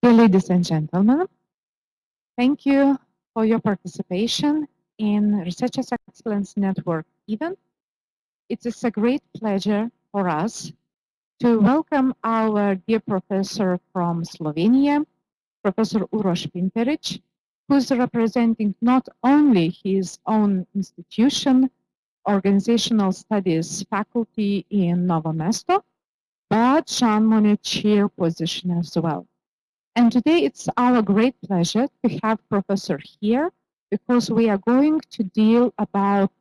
Dear ladies and gentlemen, thank you for your participation in Researchers Excellence Network event. It is a great pleasure for us to welcome our dear professor from Slovenia, Professor Uroš Pinterič, who's representing not only his own institution, organizational studies faculty in Novo mesto, but Jean Monnet chair position as well. And today it's our great pleasure to have Professor here because we are going to deal about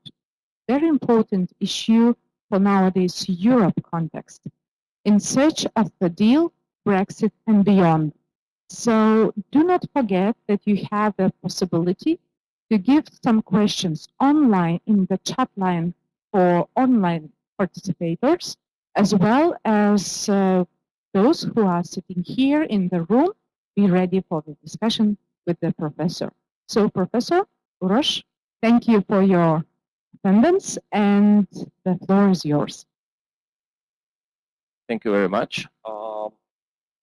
very important issue for nowadays Europe context, in search of the deal, Brexit and beyond. So do not forget that you have the possibility to give some questions online in the chat line for online participators, as well as those who are sitting here in the room, be ready for the discussion with the professor. So Professor Uroš, thank you for your attendance and the floor is yours. Thank you very much.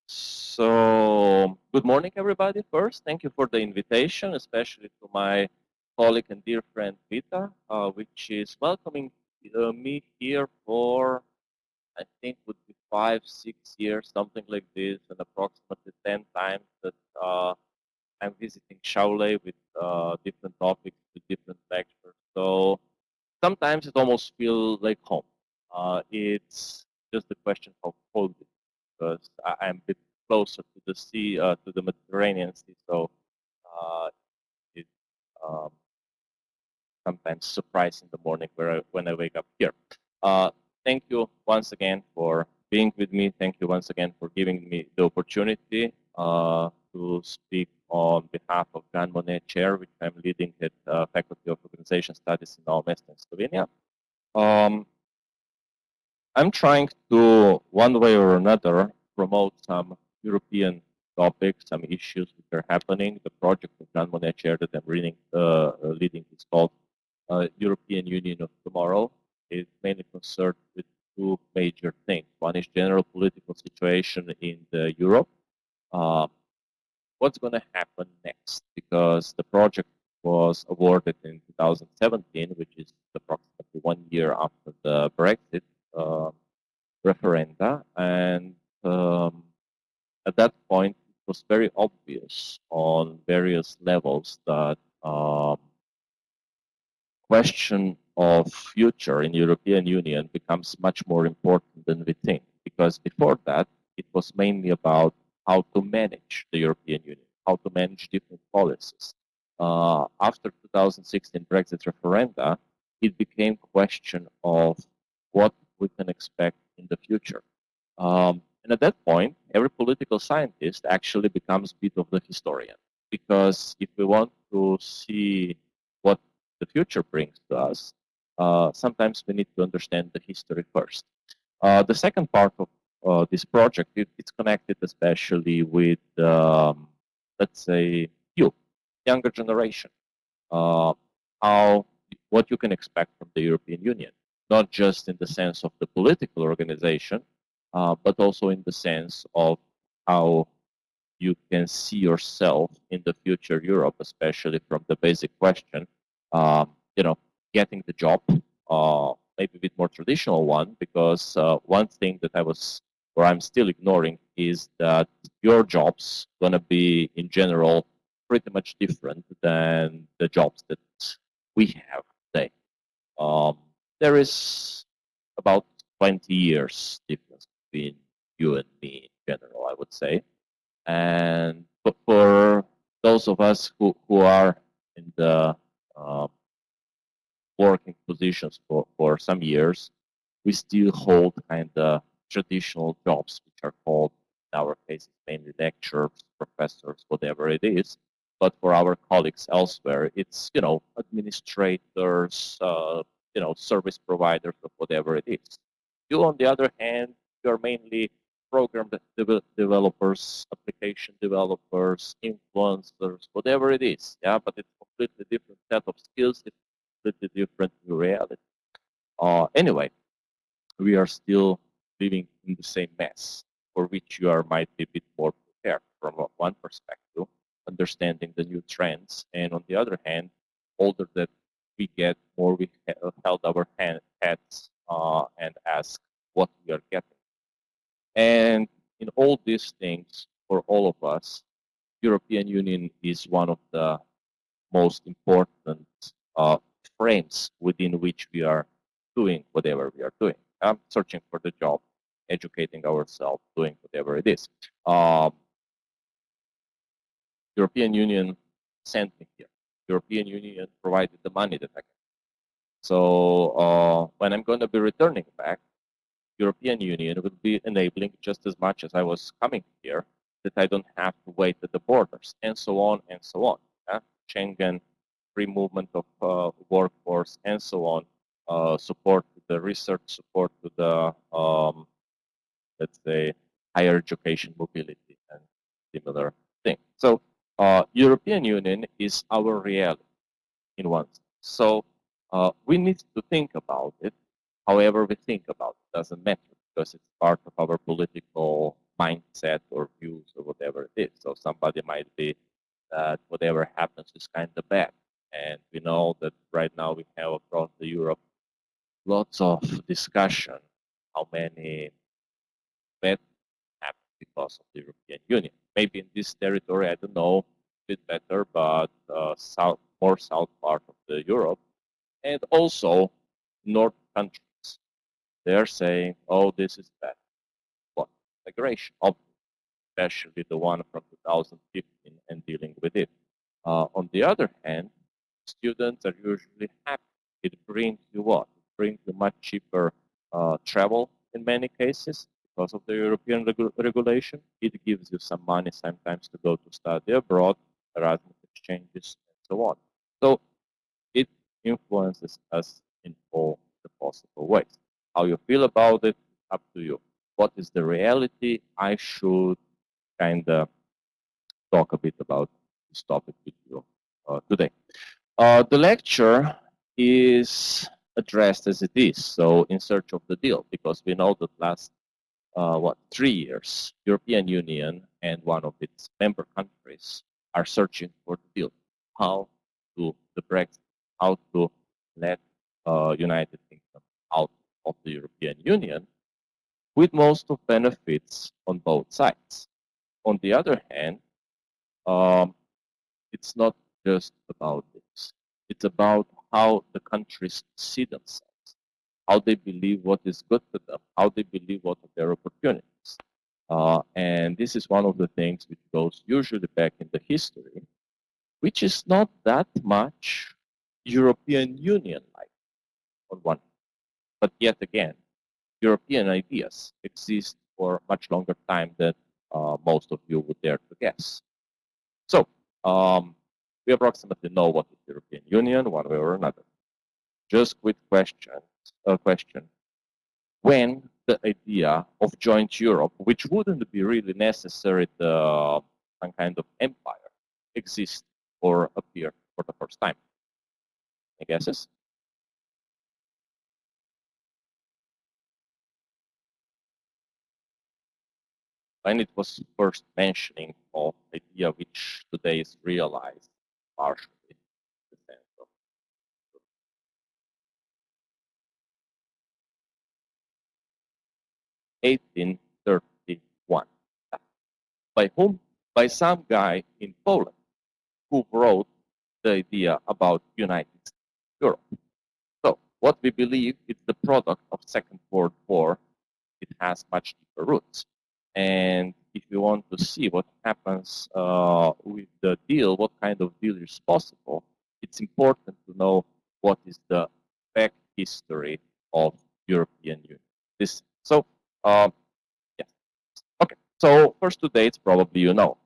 So good morning, everybody. First, thank you for the invitation, especially to my colleague and dear friend Vita, which is welcoming me here for, I think, would be 5-6 years, something like this, and approximately 10 times that I'm visiting Šiauliai with different topics, with different lectures. So sometimes it almost feels like home. It's just the question of cold, because I'm a bit closer to the sea, to the Mediterranean Sea, so it's sometimes surprising in the morning when I wake up here. Thank you once again for being with me. Thank you once again for giving me the opportunity to speak on behalf of Jean Monnet Chair, which I'm leading at Faculty of Organization Studies in Novo mesto in Slovenia. I'm trying to, one way or another, promote some European topics, some issues which are happening. The project of Jean Monnet Chair that I'm leading is called European Union of Tomorrow. It's mainly concerned with two major things. One is general political situation in Europe. What's going to happen next? Because the project was awarded in 2017, which is approximately 1 year after the Brexit referenda, and at that point it was very obvious on various levels that question of future in European Union becomes much more important than we think, because before that it was mainly about how to manage the European Union, how to manage different policies. After 2016 Brexit referenda, it became a question of what we can expect in the future. And at that point, every political scientist actually becomes a bit of the historian, because if we want to see what the future brings to us, sometimes we need to understand the history first. The second part of this project, it's connected especially with, let's say, younger generation. What you can expect from the European Union, not just in the sense of the political organization, but also in the sense of how you can see yourself in the future Europe, especially from the basic question, getting the job, maybe a bit more traditional one, because one thing that I'm still ignoring is that your job's going to be, in general, pretty much different than the jobs that we have today. There is about 20 years difference between you and me in general, I would say. And but for those of us who are in the working positions for some years, we still hold kind of traditional jobs, which are called, in our case, mainly lecturers, professors, whatever it is. But for our colleagues elsewhere, it's, administrators, service providers, or whatever it is. You, on the other hand, you're mainly program developers, application developers, influencers, whatever it is. Yeah, but it's a completely different set of skills. It's completely different new reality. Anyway, we are still living in the same mess, for which you might be a bit more prepared from one perspective, understanding the new trends, and on the other hand, older that we get, more we held our heads and ask what we are getting. And in all these things, for all of us, European Union is one of the most important frames within which we are doing whatever we are doing. Searching for the job, educating ourselves, doing whatever it is. European Union sent me here. European Union provided the money that I can. So when I'm going to be returning back, European Union will be enabling just as much as I was coming here, that I don't have to wait at the borders, and so on and so on. Schengen, free movement of workforce, and so on. Support to the research, support to the, let's say, higher education mobility and similar things. So European Union is our reality in one sense. So we need to think about it. However we think about it doesn't matter, because it's part of our political mindset or views or whatever it is. So somebody might be that whatever happens is kind of bad. And we know that right now we have across the Europe lots of discussion how many bad happen because of the European Union. Maybe in this territory, I don't know, a bit better, but more south part of the Europe, and also north countries. They're saying, oh, this is bad. What? Migration, especially the one from 2015 and dealing with it. On the other hand, students are usually happy. It brings you what? It brings you much cheaper travel in many cases because of the European regulation. It gives you some money sometimes to go to study abroad, Erasmus exchanges, and so on. So it influences us in all the possible ways. How you feel about it, up to you. What is the reality? I should kind of talk a bit about this topic with you today. The lecture is addressed as it is, so in search of the deal, because we know that last 3 years, European Union and one of its member countries are searching for the deal. How to the Brexit, how to let United Kingdom out of the European Union, with most of benefits on both sides. On the other hand, it's not just about this. It's about how the countries see themselves, how they believe what is good for them, how they believe what are their opportunities. And this is one of the things which goes usually back in the history, which is not that much European Union-like on one hand. But yet again, European ideas exist for much longer time than most of you would dare to guess. So we approximately know what is the European Union, one way or another. Just quick question. When the idea of joint Europe, which wouldn't be really necessary to some kind of empire, exist or appear for the first time? Any guesses? When it was first mentioning of idea which today is realized partially in the sense of 1831. By whom? By some guy in Poland who wrote the idea about United States of Europe. So what we believe is the product of Second World War. It has much deeper roots. And if you want to see what happens with the deal, what kind of deal is possible, it's important to know what is the back history of European Union. Yeah. Okay. So first two dates probably you know.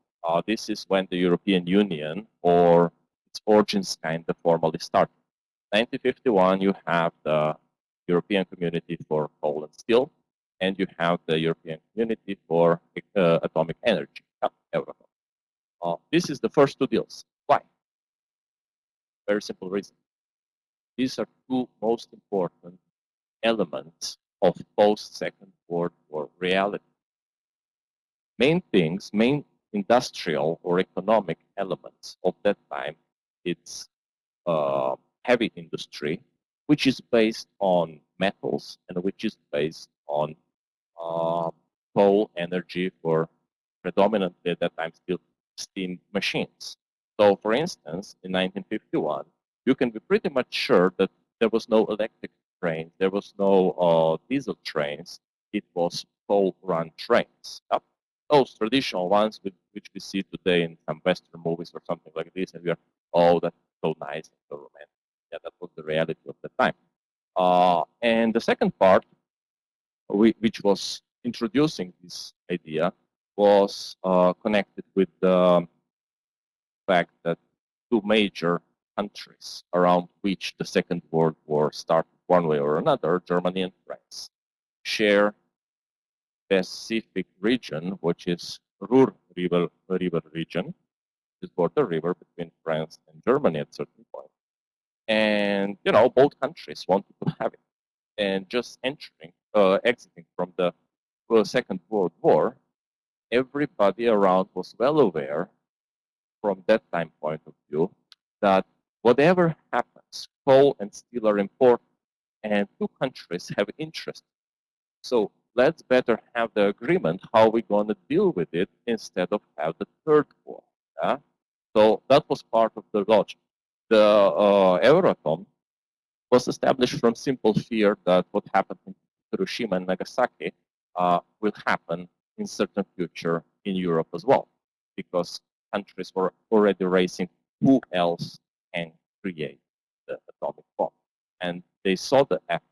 This is when the European Union or its origins kind of formally started. 1951, you have the European Community for Coal and Steel, and you have the European Community for Atomic Energy, Euratom. This is the first two deals. Why? Very simple reason. These are two most important elements of post-Second World War reality. Main things, main industrial or economic elements of that time, it's heavy industry, which is based on metals and which is based on coal energy for predominantly at that time still steam machines. So for instance, in 1951, you can be pretty much sure that there was no electric trains, there was no diesel trains, it was coal-run trains. Those traditional ones which we see today in some Western movies or something like this, and we are, oh, that's so nice and so romantic. Yeah, that was the reality of the time. And the second part, which was introducing this idea, was connected with the fact that two major countries around which the Second World War started one way or another, Germany and France, share Pacific region, which is Ruhr River region, this border river between France and Germany at a certain point. And both countries wanted to have it. And just exiting from the Second World War, everybody around was well aware from that time point of view that whatever happens, coal and steel are important, and two countries have interest. So let's better have the agreement how we're going to deal with it instead of have the third war. Yeah? So that was part of the logic. The Euratom was established from simple fear that what happened in Hiroshima and Nagasaki will happen in certain future in Europe as well, because countries were already racing who else can create the atomic bomb. And they saw the effect.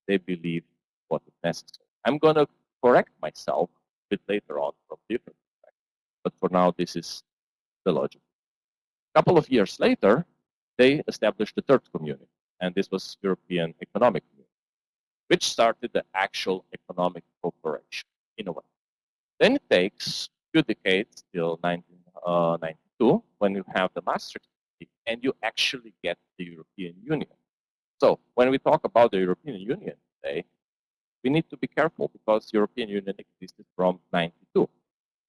They believed what is necessary. I'm going to correct myself a bit later on from different perspectives, but for now, this is the logic. A couple of years later, they established the third community, and this was European Economic Community, which started the actual economic cooperation in a way. Then it takes a few decades till 1992 when you have the Maastricht Treaty and you actually get the European Union. So when we talk about the European Union today, we need to be careful because European Union existed from 92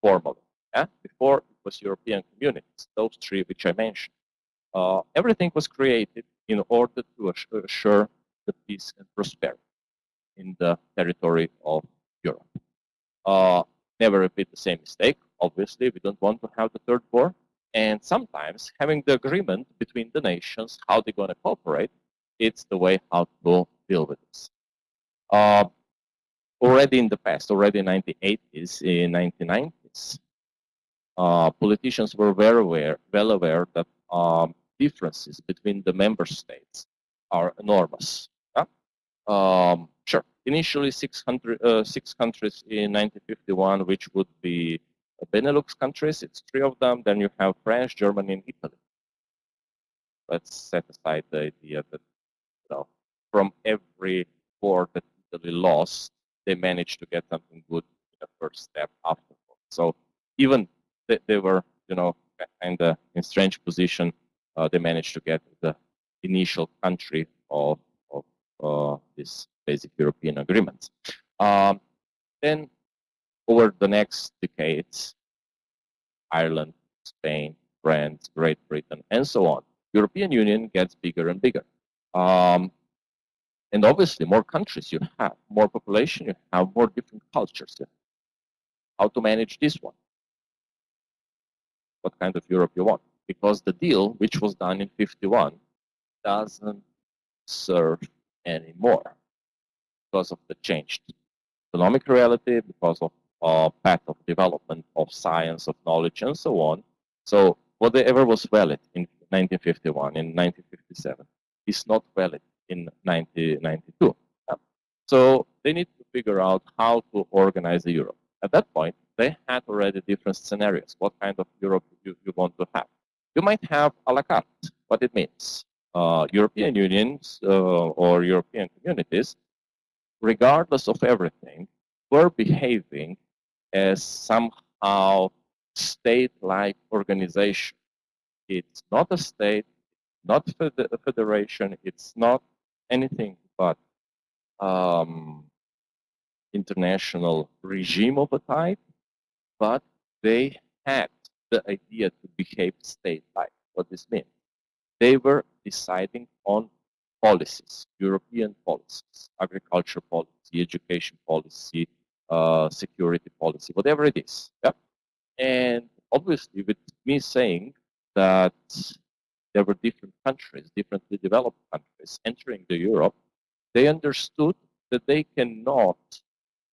formally. Yeah? Before it was European communities, those three which I mentioned. Everything was created in order to assure the peace and prosperity in the territory of Europe. Never repeat the same mistake. Obviously, we don't want to have the third war. And sometimes having the agreement between the nations, how they're going to cooperate, it's the way how to deal with this. Already in the past, already in 1980s, in 1990s, politicians were well aware that differences between the member states are enormous. Sure, initially 6 countries in 1951, which would be Benelux countries, it's 3 of them. Then you have France, Germany, and Italy. Let's set aside the idea that from every war that Italy lost, they managed to get something good in the first step afterwards. So even they were, kind of in strange position, they managed to get the initial country of this basic European agreements. Then over the next decades, Ireland, Spain, France, Great Britain, and so on, European Union gets bigger and bigger. And obviously, more countries you have, more population you have, more different cultures you have. How to manage this one? What kind of Europe you want? Because the deal, which was done in 51, doesn't serve anymore because of the changed economic reality, because of path of development of science, of knowledge, and so on. So whatever was valid in 1951, in 1957, is not valid in 1992. So they need to figure out how to organize the Europe. At that point, they had already different scenarios. What kind of Europe you want to have? You might have a la carte. What it means? European unions or European communities, regardless of everything, were behaving as somehow state-like organization. It's not a state, not a federation, it's not anything but international regime of a type, but they had the idea to behave state-like. What this means? They were deciding on policies, European policies, agriculture policy, education policy, security policy, whatever it is. Yeah? And obviously, with me saying that there were different countries, differently developed countries entering the Europe, they understood that they cannot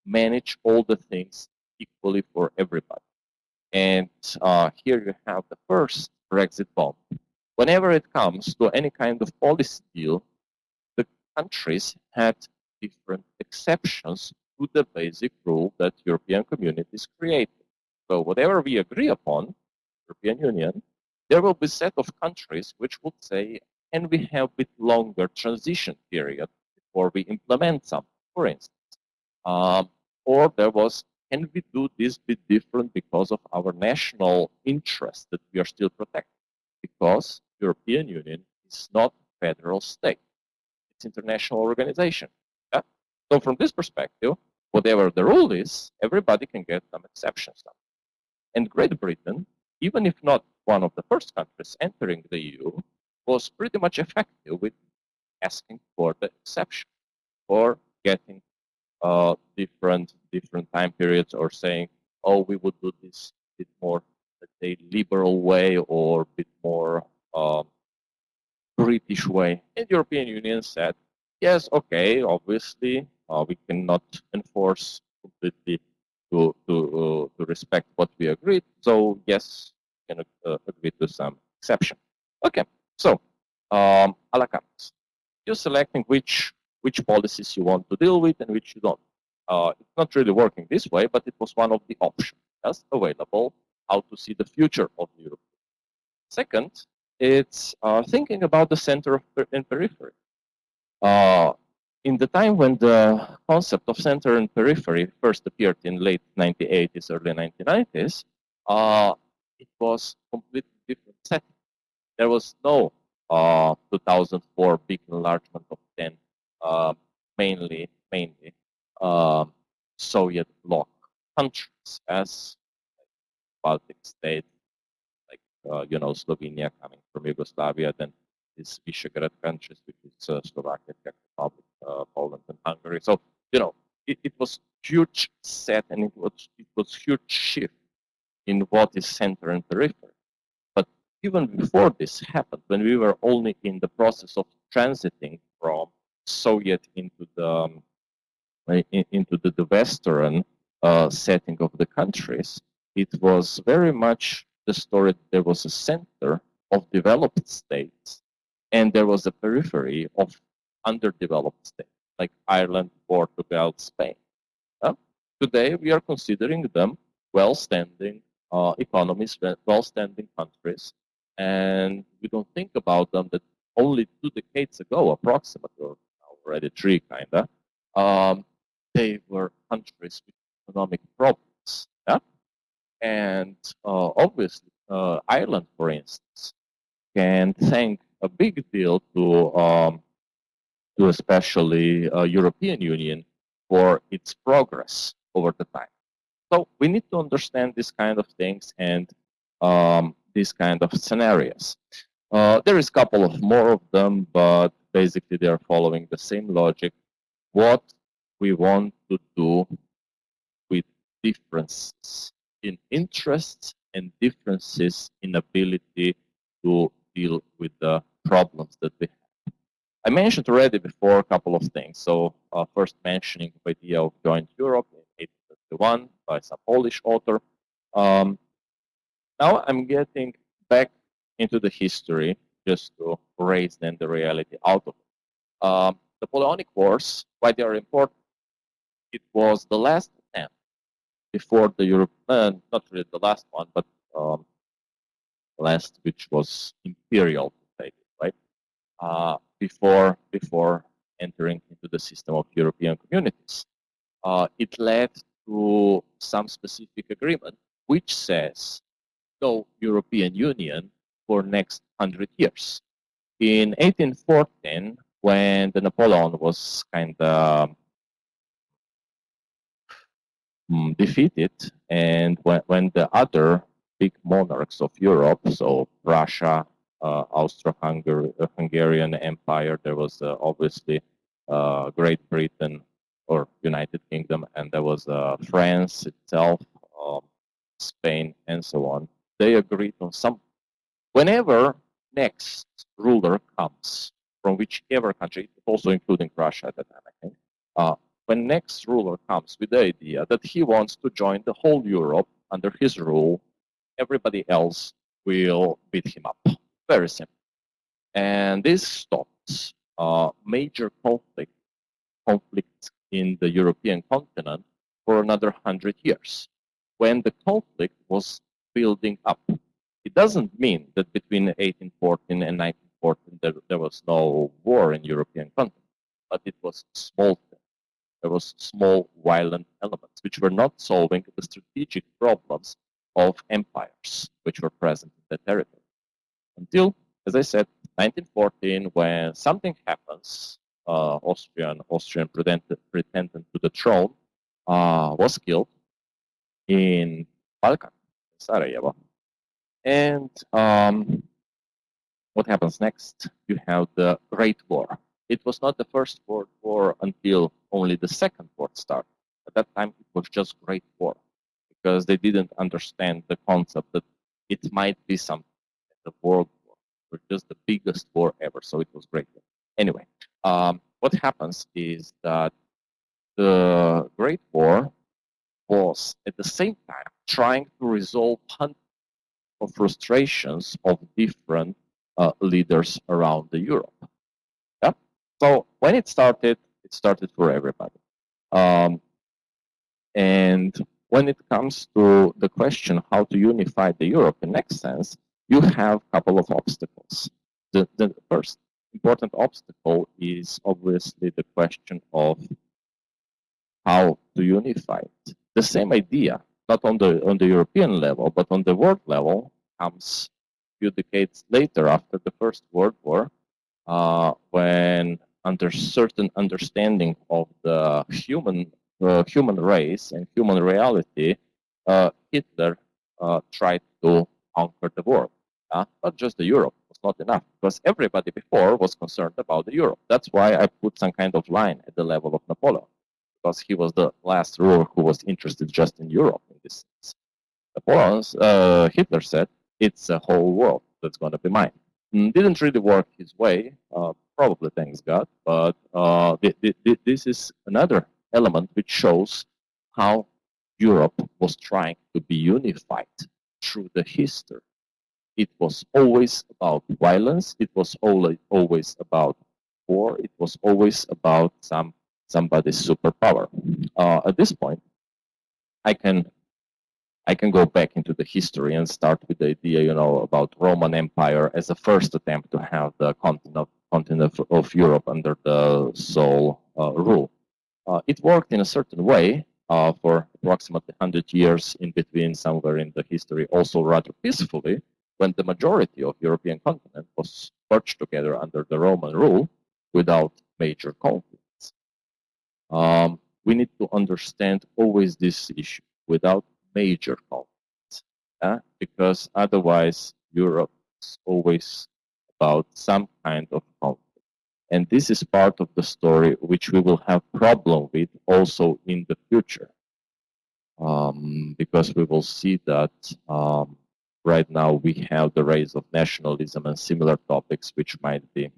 manage all the things equally for everybody. And here you have the first Brexit bomb. Whenever it comes to any kind of policy deal, the countries had different exceptions to the basic rule that European communities created. So whatever we agree upon, European Union, there will be a set of countries which would say, can we have a bit longer transition period before we implement something, for instance. Or there was, can we do this bit different because of our national interest that we are still protecting? Because European Union is not a federal state. It's international organization. Yeah? So from this perspective, whatever the rule is, everybody can get some exceptions now. And Great Britain, even if not one of the first countries entering the EU, was pretty much effective with asking for the exception or getting different time periods, or saying, oh, we would do this a bit more, let's say, liberal way or a bit more British way. And the European Union said, yes, okay, obviously, we cannot enforce completely to respect what we agreed. So yes, we can agree to some exception. Okay, so a la carte. You're selecting which policies you want to deal with and which you don't. It's not really working this way, but it was one of the options just available how to see the future of Europe. Second, it's thinking about the center and periphery. In the time when the concept of center and periphery first appeared in late 1980s, early 1990s, it was completely different setting. There was no 2004 big enlargement of 10, mainly Soviet bloc countries, as Baltic states, like Slovenia coming from Yugoslavia, then these Visegrad countries, which is Slovakia, Czech Republic, Poland, and Hungary. So it was huge set, and it was huge shift in what is center and periphery. But even before this happened, when we were only in the process of transiting from Soviet into the Western setting of the countries, it was very much the story that there was a center of developed states and there was a periphery of underdeveloped states like Ireland, Portugal, Spain. Today we are considering them well-standing economies, well-standing countries, and we don't think about them that only 2 decades ago, approximately, or already 3 kinda, they were countries with economic problems. Yeah? And obviously, Ireland, for instance, can thank a big deal to especially European Union for its progress over the time. So we need to understand this kind of things and these kind of scenarios. There is a couple of more of them, but basically they are following the same logic. What we want to do with differences in interests and differences in ability to deal with the problems that we have. I mentioned already before a couple of things. So first mentioning the idea of joint Europe in 1831 by some Polish author. Now I'm getting back into the history just to raise then the reality out of it. The Napoleonic Wars, why they are important? It was the last attempt before the European, not really the last one, but last which was imperial, right? Before entering into the system of European communities. It led to some specific agreement which says no European Union for next 100 years. In 1814, when the Napoleon was kind of defeated, and when the other big monarchs of Europe, so Russia, Austro-Hungarian Empire, there was obviously Great Britain or United Kingdom, and there was France itself, Spain, and so on. They agreed on some. Whenever next ruler comes from whichever country, also including Russia at the time, I think, when next ruler comes with the idea that he wants to join the whole Europe under his rule, everybody else will beat him up. Very simple. And this stops major conflicts in the European continent for another 100 years. When the conflict was building up, it doesn't mean that between 1814 and 1914 there was no war in European continent, but it was small. There was small violent elements which were not solving the strategic problems of empires which were present in the territory. Until, as I said, 1914, when something happens, Austrian pretendant to the throne was killed in Balkan, Sarajevo. And what happens next? You have the Great War. It was not the First World War until only the Second War started. At that time, it was just Great War, because they didn't understand the concept that it might be something. The World War was just the biggest war ever, so it was Great War. Anyway, what happens is that the Great War was at the same time trying to resolve hundreds of frustrations of different leaders around the Europe. Yeah? So when it started for everybody. And when it comes to the question how to unify the Europe in next sense, you have a couple of obstacles. The first important obstacle is obviously the question of how to unify it. The same idea, not on the European level, but on the world level, comes a few decades later after the First World War, when under certain understanding of the human race and human reality, Hitler tried to conquer the world. Not just the Europe was not enough, because everybody before was concerned about the Europe. That's why I put some kind of line at the level of Napoleon, because he was the last ruler who was interested just in Europe in this sense. Hitler said, it's a whole world that's going to be mine. Didn't really work his way, probably thanks God, but this is another element which shows how Europe was trying to be unified through the history. It was always about violence, it was always about war, it was always about somebody's superpower. At this point, I can go back into the history and start with the idea, about Roman Empire as a first attempt to have the continent of Europe under the sole rule. It worked in a certain way for approximately 100 years in between, somewhere in the history, also rather peacefully, when the majority of European continent was merged together under the Roman rule without major conflicts. We need to understand always this issue, without major conflicts, because otherwise Europe is always about some kind of conflict. And this is part of the story which we will have problem with also in the future, because we will see that right now we have the rise of nationalism and similar topics which might be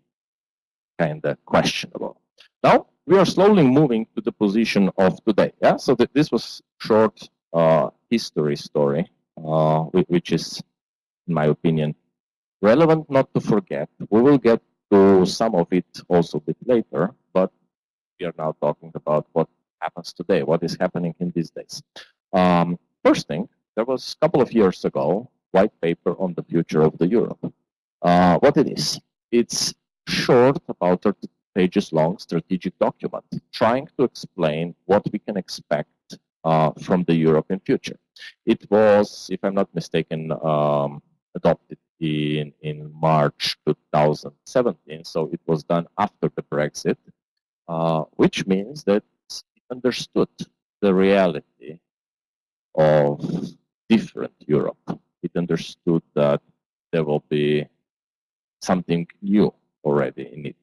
kind of questionable. Now we are slowly moving to the position of today. So this was short history story, which is, in my opinion, relevant not to forget. We will get to some of it also a bit later, but we are now talking about what happens today, what is happening in these days. First thing, there was a couple of years ago, white paper on the future of the Europe. What it is? It's short, about 30 pages long strategic document, trying to explain what we can expect from the European future. It was, if I'm not mistaken, adopted in March 2017, so it was done after the Brexit, which means that it understood the reality of different Europe. it understood that there will be something new already in it.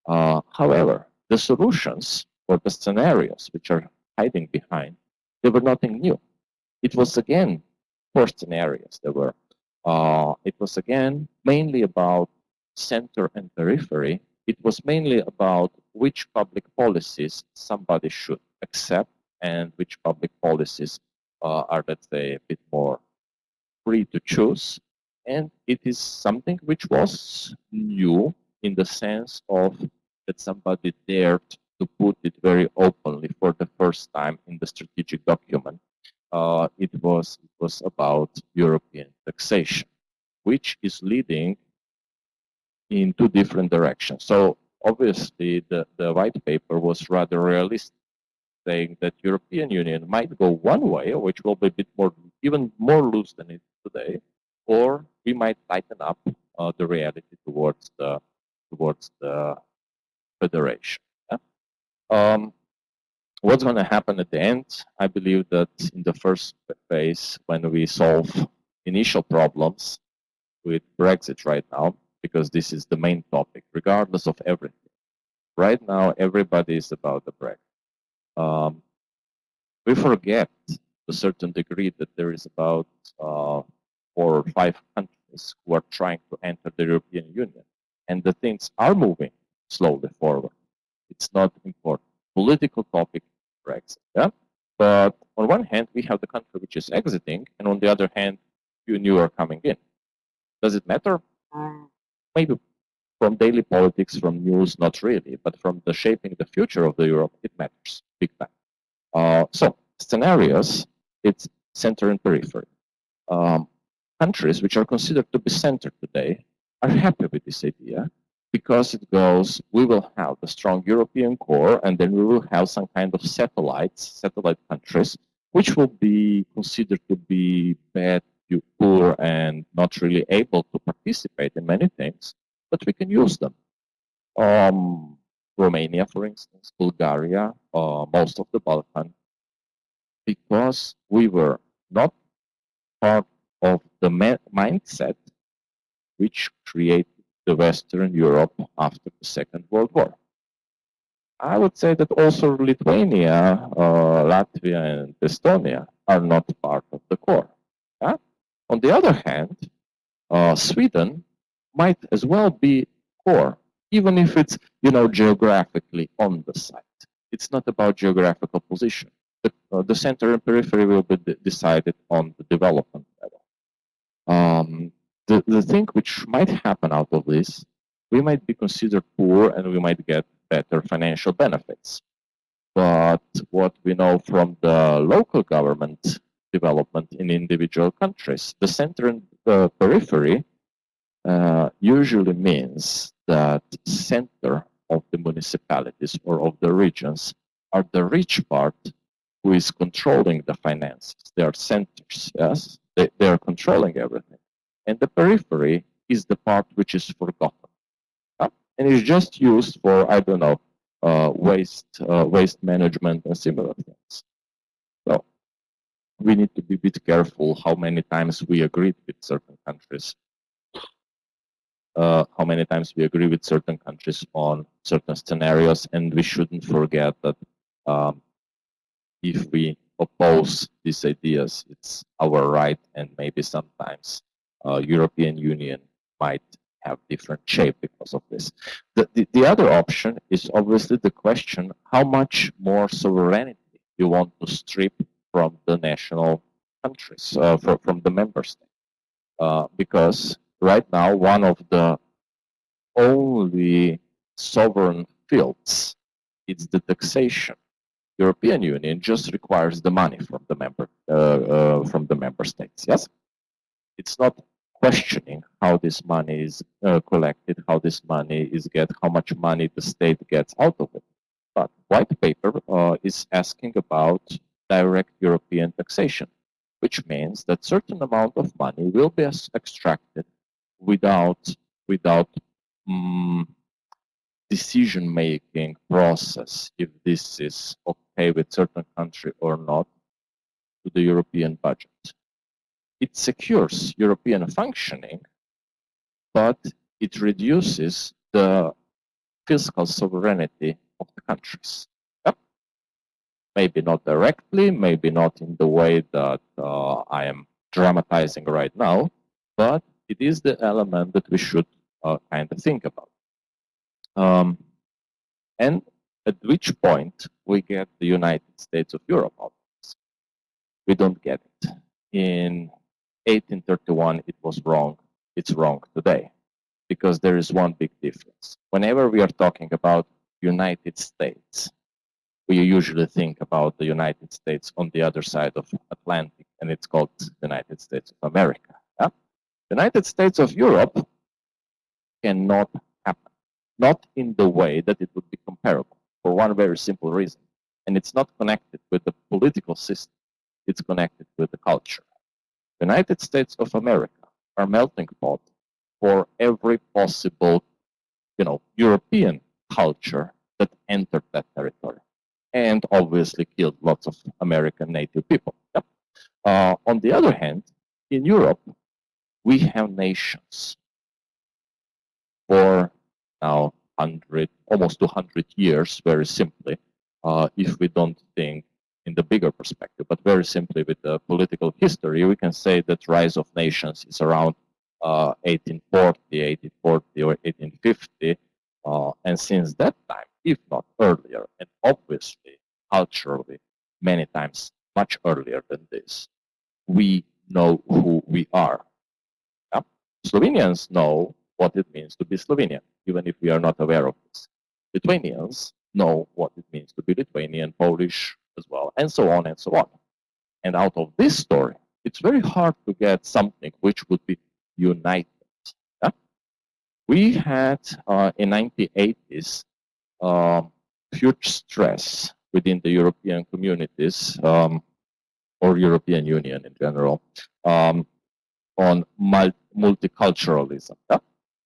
However, the solutions or the scenarios which are hiding behind, they were nothing new. It was again 4 scenarios. There were. It was again mainly about center and periphery. It was mainly about which public policies somebody should accept and which public policies are, let's say, a bit more free to choose. And it is something which was new in the sense of that somebody dared to put it very openly for the first time in the strategic document. It was about European taxation, which is leading in 2 different directions. So obviously the white paper was rather realistic, saying that European Union might go one way, which will be a bit more, even more loose than it is today, or we might tighten up the reality towards the federation. Yeah? What's going to happen at the end? I believe that in the first phase, when we solve initial problems with Brexit right now, because this is the main topic, regardless of everything. Right now, everybody is about the Brexit. We forget to a certain degree that there is about 4 or 5 countries who are trying to enter the European Union, and the things are moving slowly forward. It's not important. Political topic, Brexit. Yeah? But on one hand, we have the country which is exiting, and on the other hand, few new are coming in. Does it matter? Maybe from daily politics, from news, not really, but from the shaping the future of the Europe, it matters big time. So scenarios, it's center and periphery. Countries which are considered to be center today are happy with this idea because it goes, we will have a strong European core, and then we will have some kind of satellite countries, which will be considered to be bad, poor, and not really able to participate in many things, but we can use them. Romania, for instance, Bulgaria, most of the Balkan, because we were not part of the mindset which created the Western Europe after the Second World War. I would say that also Lithuania, Latvia, and Estonia are not part of the core. Yeah? On the other hand, Sweden might as well be core, even if it's geographically on the site. It's not about geographical position. The center and periphery will be decided on the development level. The thing which might happen out of this, we might be considered poor and we might get better financial benefits. But what we know from the local government development in individual countries, the center and the periphery usually means that center of the municipalities or of the regions are the rich part who is controlling the finances. They are centers, yes? They are controlling everything. And the periphery is the part which is forgotten. And is just used for, I don't know, waste management and similar things. So we need to be a bit careful how many times we agreed with certain countries. How many times we agree with certain countries on certain scenarios, and we shouldn't forget that if we oppose these ideas, it's our right, and maybe sometimes European Union might have different shape because of this. The other option is obviously the question, how much more sovereignty you want to strip from the national countries, from the member states. Because right now, one of the only sovereign fields is the taxation. European Union just requires the money from the member states. Yes, it's not questioning how this money is collected, how this money is how much money the state gets out of it. But white paper is asking about direct European taxation, which means that certain amount of money will be extracted without decision-making process, if this is okay with certain country or not, to the European budget. it secures European functioning, but it reduces the fiscal sovereignty of the countries. Yep. Maybe not directly, maybe not in the way that I am dramatizing right now, but it is the element that we should kind of think about. And at which point we get the United States of Europe out of this? We don't get it. In 1831, it was wrong. It's wrong today, because there is one big difference. Whenever we are talking about United States, we usually think about the United States on the other side of Atlantic, and it's called United States of America. Yeah? United States of Europe cannot happen, not in the way that it would be comparable, for one very simple reason. And it's not connected with the political system, it's connected with the culture. United States of America are melting pot for every possible, European culture that entered that territory, and obviously killed lots of American native people. Yep. On the other hand, in Europe, we have nations for now almost 200 years, very simply, if we don't think in the bigger perspective, but very simply with the political history, we can say that rise of nations is around 1840 or 1850, and since that time, if not earlier, and obviously culturally many times much earlier than this, we know who we are. Yeah? Slovenians know what it means to be Slovenian, even if we are not aware of this. Lithuanians know what it means to be Lithuanian, Polish as well, and so on and so on. And out of this story, it's very hard to get something which would be united. Yeah? We had in 1980s huge stress within the European communities or European Union in general on multiculturalism. Yeah?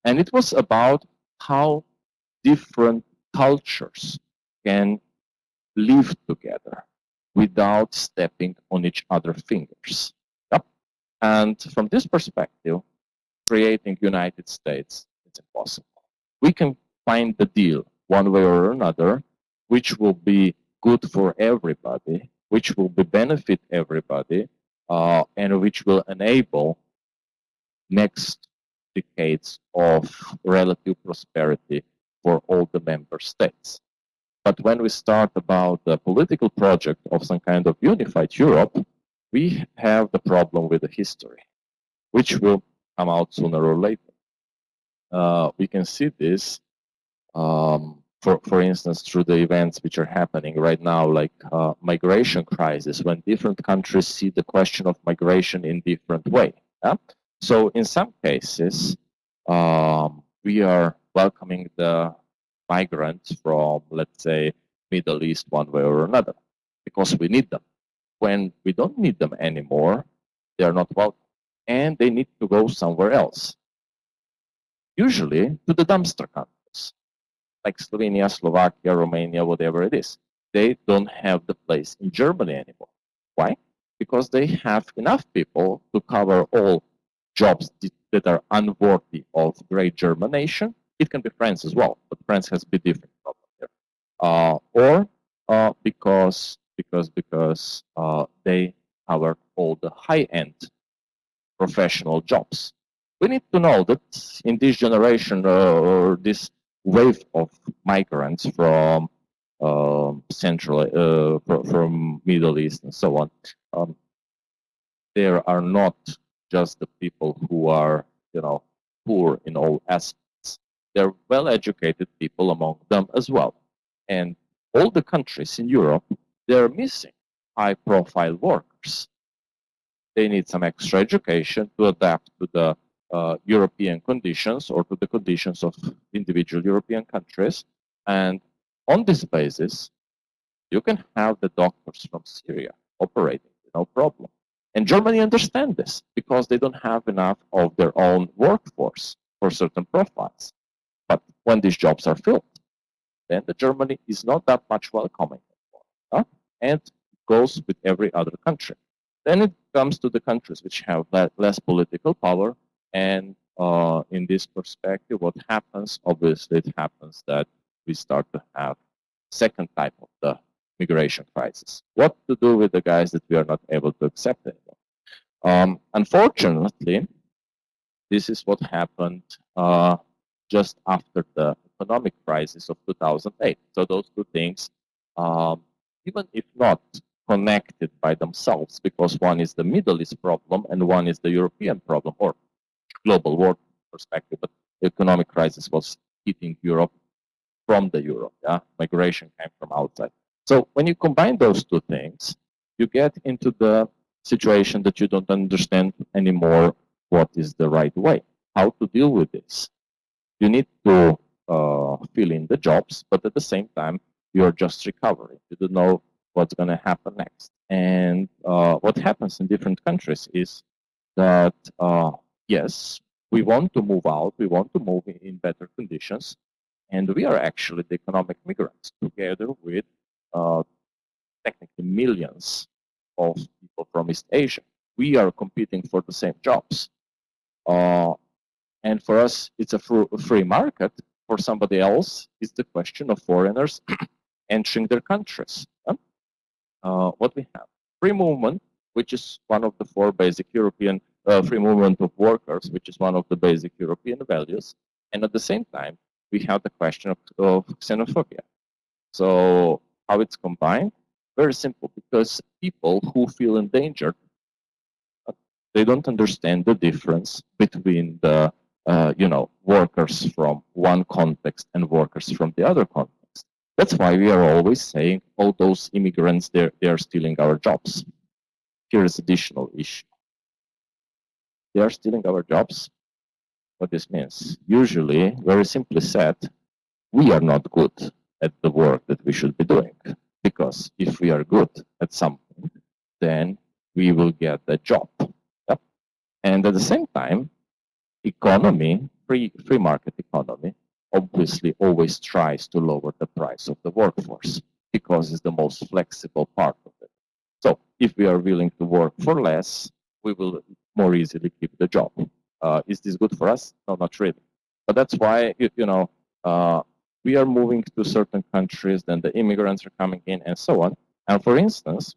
And it was about how different cultures can live together without stepping on each other's fingers. Yep. And from this perspective, creating United States is impossible. We can find the deal one way or another, which will be good for everybody, which will benefit everybody, and which will enable next decades of relative prosperity for all the member states. But when we start about the political project of some kind of unified Europe, we have the problem with the history, which will come out sooner or later. We can see this, for instance, through the events which are happening right now, like migration crisis, when different countries see the question of migration in different way. Yeah? So in some cases, we are welcoming the migrants from, let's say, Middle East one way or another, because we need them. When we don't need them anymore, they are not welcome, and they need to go somewhere else. Usually to the dumpster countries, like Slovenia, Slovakia, Romania, whatever it is. They don't have the place in Germany anymore. Why? Because they have enough people to cover all jobs that are unworthy of great German nation. It can be France as well, but France has a bit different problem here. Or because they cover all the high-end professional jobs. We need to know that in this generation or this wave of migrants from from Middle East and so on, there are not just the people who are, poor in all aspects. There are well-educated people among them as well. And all the countries in Europe, they're missing high-profile workers. They need some extra education to adapt to the European conditions or to the conditions of individual European countries. And on this basis, you can have the doctors from Syria operating, no problem. And Germany understands this because they don't have enough of their own workforce for certain profiles. But when these jobs are filled, then the Germany is not that much welcoming anymore. And it goes with every other country. Then it comes to the countries which have less political power, and in this perspective, what happens? Obviously, it happens that we start to have second type of the migration crisis. What to do with the guys that we are not able to accept anymore? Unfortunately, this is what happened just after the economic crisis of 2008. So those two things, even if not connected by themselves, because one is the Middle East problem and one is the European problem or global war perspective, but the economic crisis was hitting Europe from the Europe. Yeah? Migration came from outside. So when you combine those two things, you get into the situation that you don't understand anymore what is the right way, how to deal with this. You need to fill in the jobs, but at the same time, you're just recovering. You don't know what's going to happen next. And what happens in different countries is that, yes, we want to move out, we want to move in better conditions, and we are actually the economic migrants together with technically millions of people from East Asia. We are competing for the same jobs. And for us, it's a free market. For somebody else, it's the question of foreigners entering their countries. What we have? Free movement, which is one of the four basic European, free movement of workers, which is one of the basic European values. And at the same time, we have the question of xenophobia. So how it's combined? Very simple, because people who feel endangered, they don't understand the difference between the workers from one context and workers from the other context. That's why we are always saying, all those immigrants, they are stealing our jobs. Here is additional issue. They are stealing our jobs. What this means? Usually, very simply said, we are not good at the work that we should be doing. Because if we are good at something, then we will get the job. Yep. And at the same time, economy, free market economy, obviously always tries to lower the price of the workforce because it's the most flexible part of it. So if we are willing to work for less, we will more easily keep the job. Is this good for us? No, not really. But that's why, we are moving to certain countries, then the immigrants are coming in and so on. And for instance,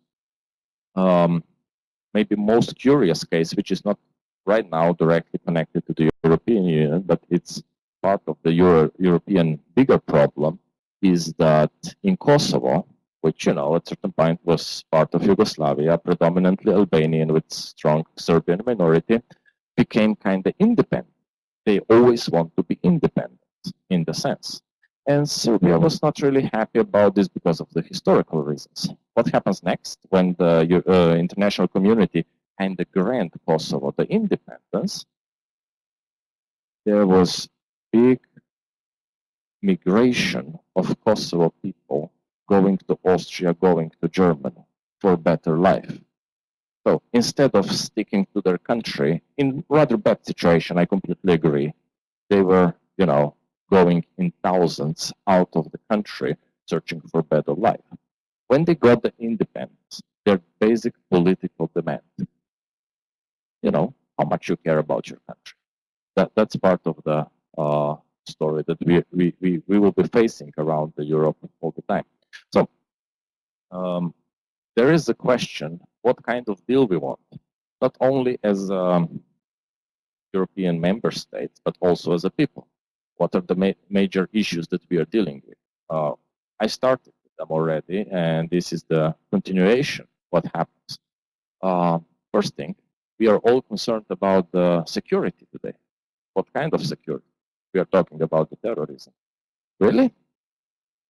maybe most curious case, which is not right now directly connected to the European Union, but it's part of the European bigger problem, is that in Kosovo, which, at a certain point was part of Yugoslavia, predominantly Albanian with strong Serbian minority, became kind of independent. They always want to be independent in the sense. And Serbia was not really happy about this because of the historical reasons. What happens next when the international community kind of grant Kosovo the independence? There was big migration of Kosovo people going to Austria, going to Germany for better life. So instead of sticking to their country, in rather bad situation, I completely agree, they were, going in thousands out of the country searching for better life. When they got the independence, their basic political demand, how much you care about your country. That's part of the story that we will be facing around the Europe all the time. So there is a question, what kind of deal we want, not only as European member states, but also as a people. What are the major issues that we are dealing with? I started with them already, and this is the continuation. What happens? First thing, we are all concerned about the security today. What kind of security? We are talking about the terrorism. Really?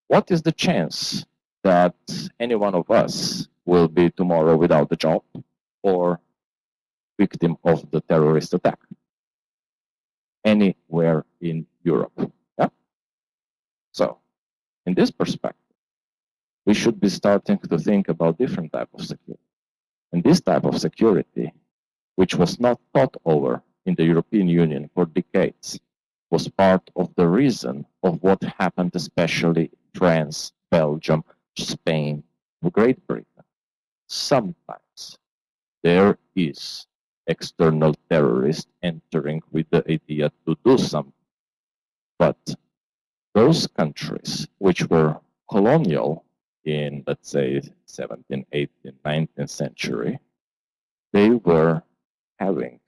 What is the chance that any one of us will be tomorrow without a job or victim of the terrorist attack anywhere in Europe? Yeah? So, in this perspective, we should be starting to think about different type of security. And this type of security, which was not thought over in the European Union for decades, was part of the reason of what happened, especially France, Belgium, Spain, Great Britain. Sometimes there is external terrorist entering with the idea to do something. But those countries which were colonial in, let's say, 17th, 18th, 19th century, they were having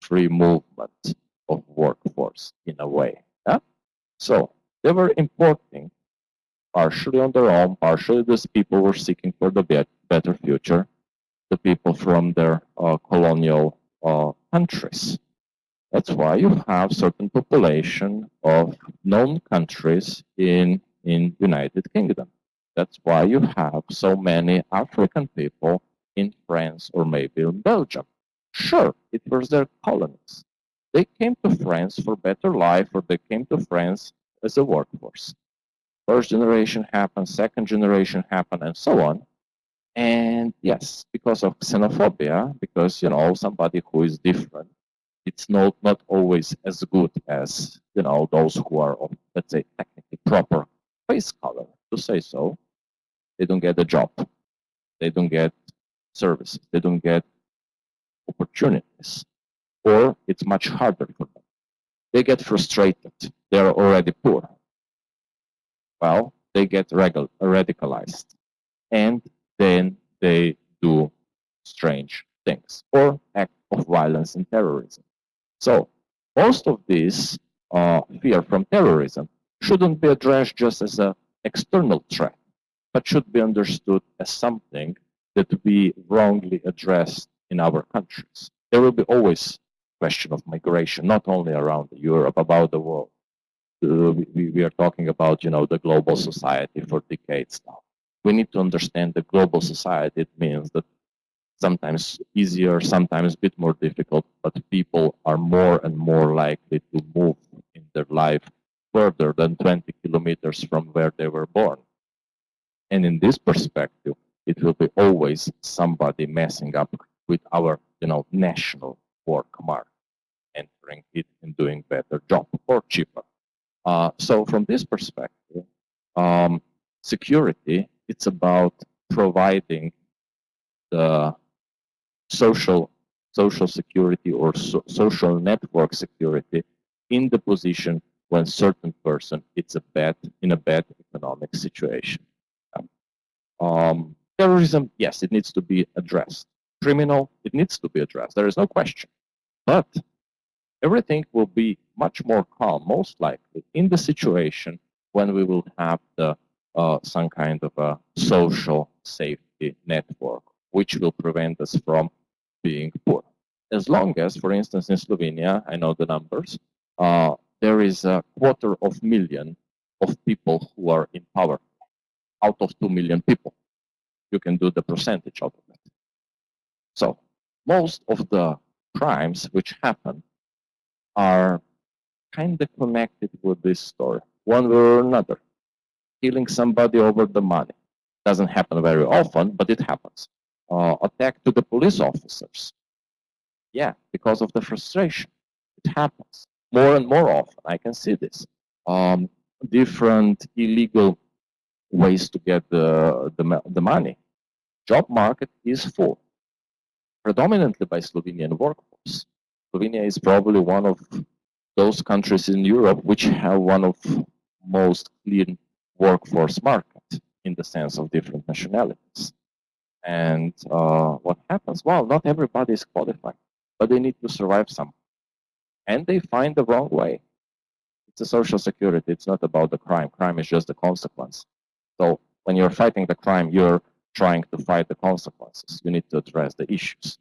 free movement of workforce in a way. Yeah? So they were importing partially on their own, partially these people were seeking for the better future, the people from their colonial countries. That's why you have certain population of known countries in United Kingdom. That's why you have so many African people in France or maybe in Belgium. Sure, it was their colonies. They came to France for better life, or they came to France as a workforce. First generation happened, second generation happened, and so on. And yes, because of xenophobia, because somebody who is different, it's not always as good as those who are of, let's say, technically proper face color, to say so. They don't get a job, they don't get services, they don't get opportunities, or it's much harder for them. They get frustrated, they're already poor. Well, they get radicalized, and then they do strange things or act of violence and terrorism. So most of this fear from terrorism shouldn't be addressed just as an external threat, but should be understood as something that we wrongly addressed in our countries. There will be always question of migration, not only around Europe, about the world. We are talking about the global society for decades now. We need to understand the global society. It means that sometimes easier, sometimes a bit more difficult, but people are more and more likely to move in their life further than 20 kilometers from where they were born. And in this perspective, it will be always somebody messing up with our national work market, entering it and doing better job or cheaper. So from this perspective, security, it's about providing the social security or social network security in the position when certain person is in a bad economic situation. Terrorism, yes, it needs to be addressed. Criminal, it needs to be addressed. There is no question. But everything will be much more calm, most likely, in the situation when we will have some kind of a social safety network, which will prevent us from being poor. As long as, for instance, in Slovenia, I know the numbers, there is 250,000 of people who are in poverty out of 2 million people. You can do the percentage out of it. So most of the crimes which happen are kind of connected with this story, one way or another. Killing somebody over the money doesn't happen very often, but it happens. Attack to the police officers, yeah, because of the frustration. It happens more and more often. I can see this. Different illegal ways to get the money. Job market is full, predominantly by Slovenian workforce. Slovenia is probably one of those countries in Europe which have one of most clean workforce market in the sense of different nationalities. And what happens? Well, not everybody is qualified, but they need to survive somehow. And they find the wrong way. It's a social security. It's not about the crime. Crime is just the consequence. So when you're fighting the crime, you're trying to fight the consequences. You need to address the issues.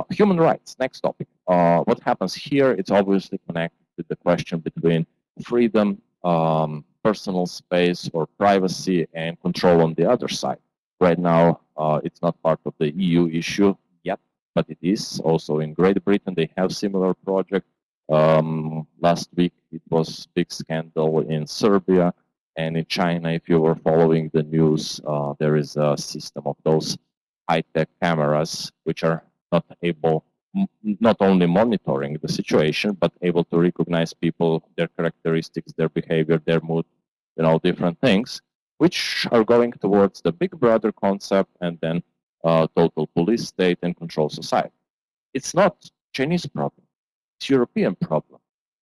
Human rights, next topic. What happens here, it's obviously connected to the question between freedom, personal space or privacy, and control on the other side. Right now, it's not part of the EU issue yet, but it is also in Great Britain. They have similar project. Last week, it was big scandal in Serbia. And in China, if you were following the news, there is a system of those high-tech cameras which are not only monitoring the situation, but able to recognize people, their characteristics, their behavior, their mood, different things, which are going towards the Big Brother concept and then total police state and control society. It's not Chinese problem. It's European problem.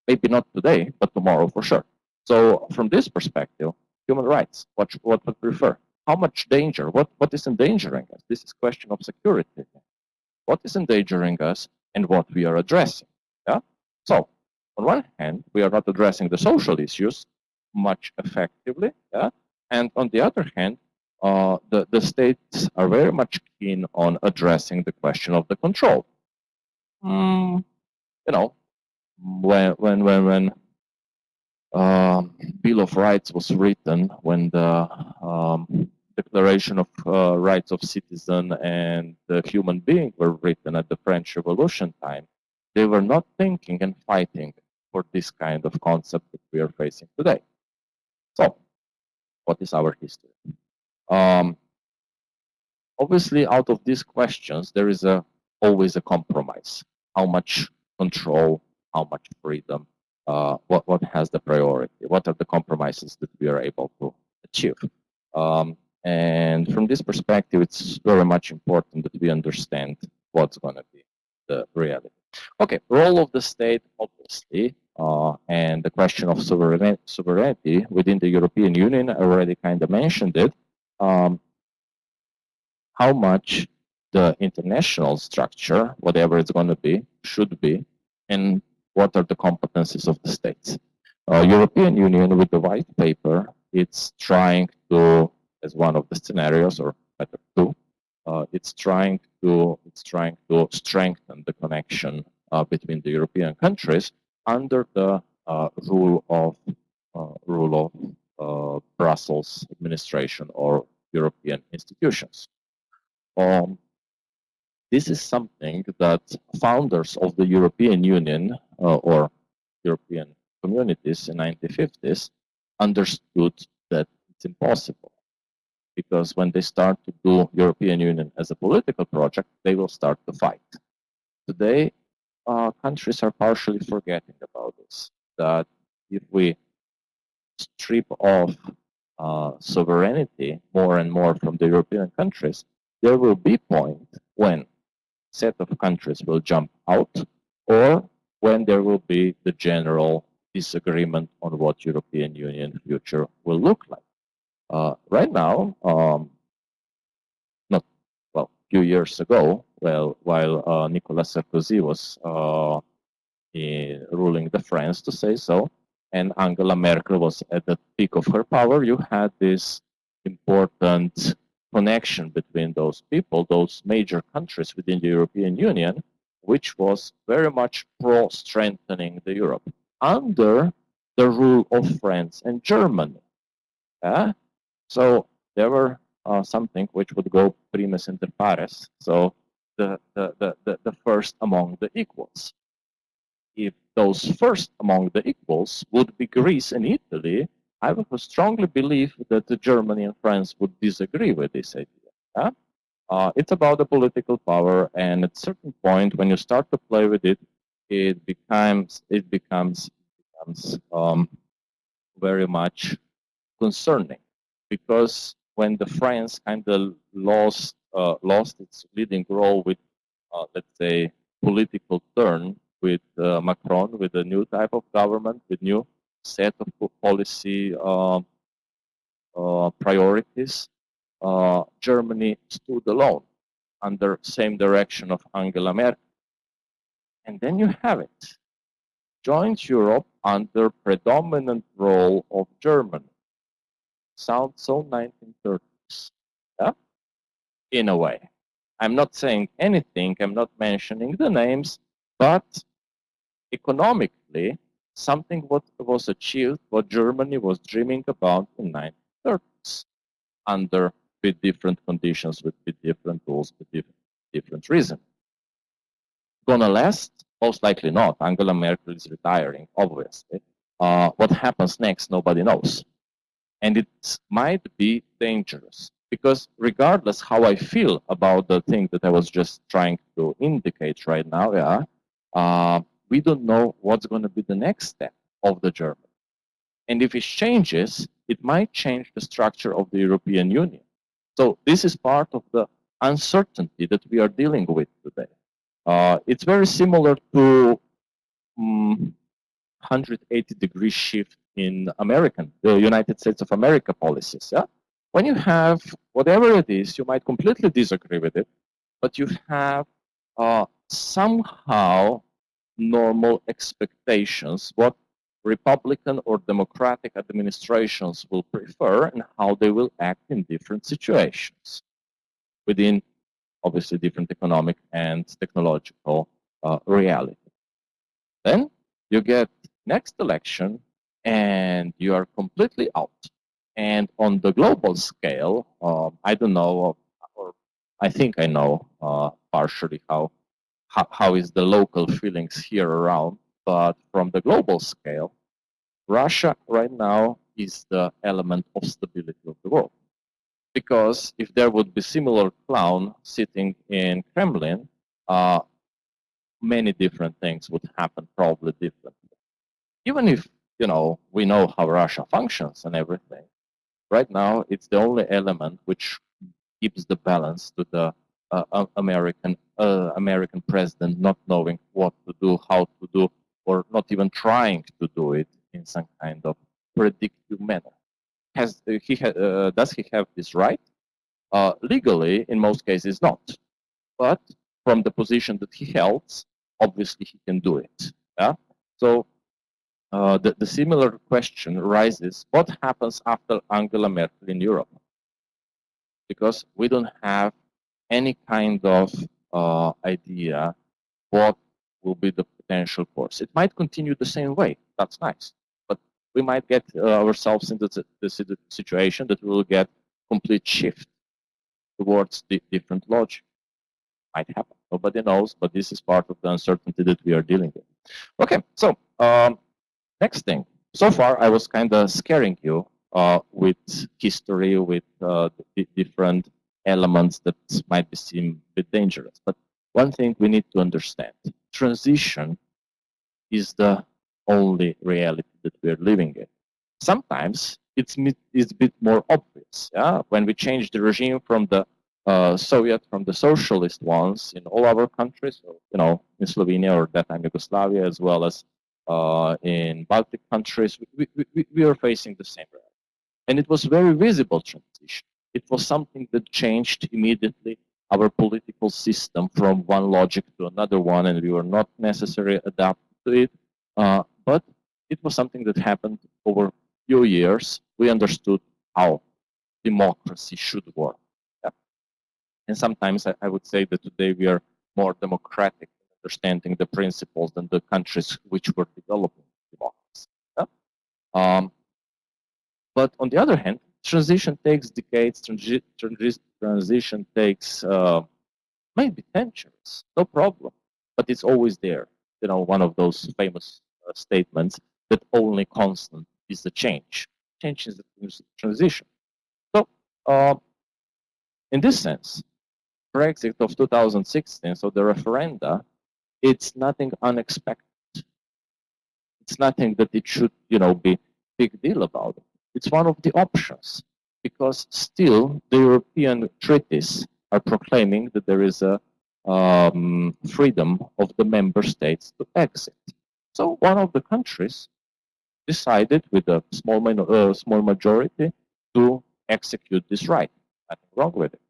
Maybe not today, but tomorrow for sure. So from this perspective, human rights, what would prefer? How much danger? What is endangering us? This is question of security. What is endangering us and what we are addressing? Yeah. So on one hand, we are not addressing the social issues much effectively. Yeah. And on the other hand, the states are very much keen on addressing the question of the control. You know, when Bill of Rights was written, when the Declaration of Rights of Citizen and the Human Being were written at the French Revolution time, they were not thinking and fighting for this kind of concept that we are facing today. So, what is our history? Obviously, out of these questions, there is always a compromise. How much control, how much freedom, what has the priority, what are the compromises that we are able to achieve. And from this perspective, it's very much important that we understand what's going to be the reality. Okay, role of the state, obviously, and the question of sovereignty within the European Union, I already kind of mentioned it. How much the international structure, whatever it's going to be, should be, and what are the competencies of the states. European Union, with the white paper, it's trying to, as one of the scenarios, or better two, it's trying to strengthen the connection between the European countries under the rule of Brussels administration or European institutions. This is something that founders of the European Union or European communities in the 1950s understood that it's impossible, because when they start to do European Union as a political project, they will start to fight. Today, countries are partially forgetting about this, that if we strip off sovereignty more and more from the European countries, there will be a point when set of countries will jump out, or when there will be the general disagreement on what European Union future will look like. Right now, a few years ago, while Nicolas Sarkozy was ruling the France, to say so, and Angela Merkel was at the peak of her power, you had this important connection between those people, those major countries within the European Union, which was very much pro-strengthening the Europe under the rule of France and Germany. So there were something which would go primus inter pares, so the first among the equals. If those first among the equals would be Greece and Italy, I would strongly believe that Germany and France would disagree with this idea. It's about the political power, and at a certain point, when you start to play with it, it becomes very much concerning, because when the France kind of lost its leading role with, let's say, political turn with Macron, with a new type of government, with new set of policy priorities, Germany stood alone under same direction of Angela Merkel. And then you have it. Joint Europe under predominant role of Germany. Sounds so 1930s, yeah? In a way. I'm not saying anything, I'm not mentioning the names, but economically, something what was achieved, what Germany was dreaming about in 1930s, with different conditions, with different rules, with different reasons. Gonna last? Most likely not. Angela Merkel is retiring, obviously. What happens next, nobody knows. And it might be dangerous, because regardless how I feel about the thing that I was just trying to indicate right now, we don't know what's going to be the next step of the German. And if it changes, it might change the structure of the European Union. So this is part of the uncertainty that we are dealing with today. It's very similar to 180-degree shift in the United States of America policies. Yeah? When you have whatever it is, you might completely disagree with it, but you have somehow normal expectations, what Republican or Democratic administrations will prefer and how they will act in different situations within obviously different economic and technological reality. Then you get next election and you are completely out. And on the global scale, I don't know, or I think I know partially how is the local feelings here around, but from the global scale, Russia right now is the element of stability of the world. Because if there would be similar clown sitting in Kremlin, many different things would happen probably differently. Even if, we know how Russia functions and everything, right now it's the only element which keeps the balance to the American president not knowing what to do, how to do, or not even trying to do it in some kind of predictive manner. Does he have this right? Legally, in most cases, not. But from the position that he held, obviously he can do it. Yeah. So the similar question arises: what happens after Angela Merkel in Europe? Because we don't have any kind of idea what will be the potential course. It might continue the same way. That's nice. But we might get ourselves into the situation that we will get complete shift towards the different logic. Might happen. Nobody knows, but this is part of the uncertainty that we are dealing with. Okay, so next thing. So far, I was kind of scaring you with history, with the different elements that might seem a bit dangerous. But one thing we need to understand: transition is the only reality that we are living in. Sometimes it's a bit more obvious. Yeah, when we change the regime from the from the socialist ones in all our countries, so, in Slovenia or that time Yugoslavia, as well as in Baltic countries, we are facing the same reality. And it was very visible transition. It was something that changed immediately our political system from one logic to another one, and we were not necessarily adapted to it. But it was something that happened over a few years. We understood how democracy should work. Yeah. And sometimes I would say that today we are more democratic in understanding the principles than the countries which were developing democracy. Yeah? But on the other hand, transition takes decades. Transition takes maybe 10 years, no problem. But it's always there. One of those famous statements that only constant is the change. Change is the transition. So, in this sense, Brexit of 2016, so the referenda, it's nothing unexpected. It's nothing that it should, be big deal about it. It's one of the options, because still the European treaties are proclaiming that there is a freedom of the member states to exit. So one of the countries decided with a small majority to execute this right. Nothing wrong with it.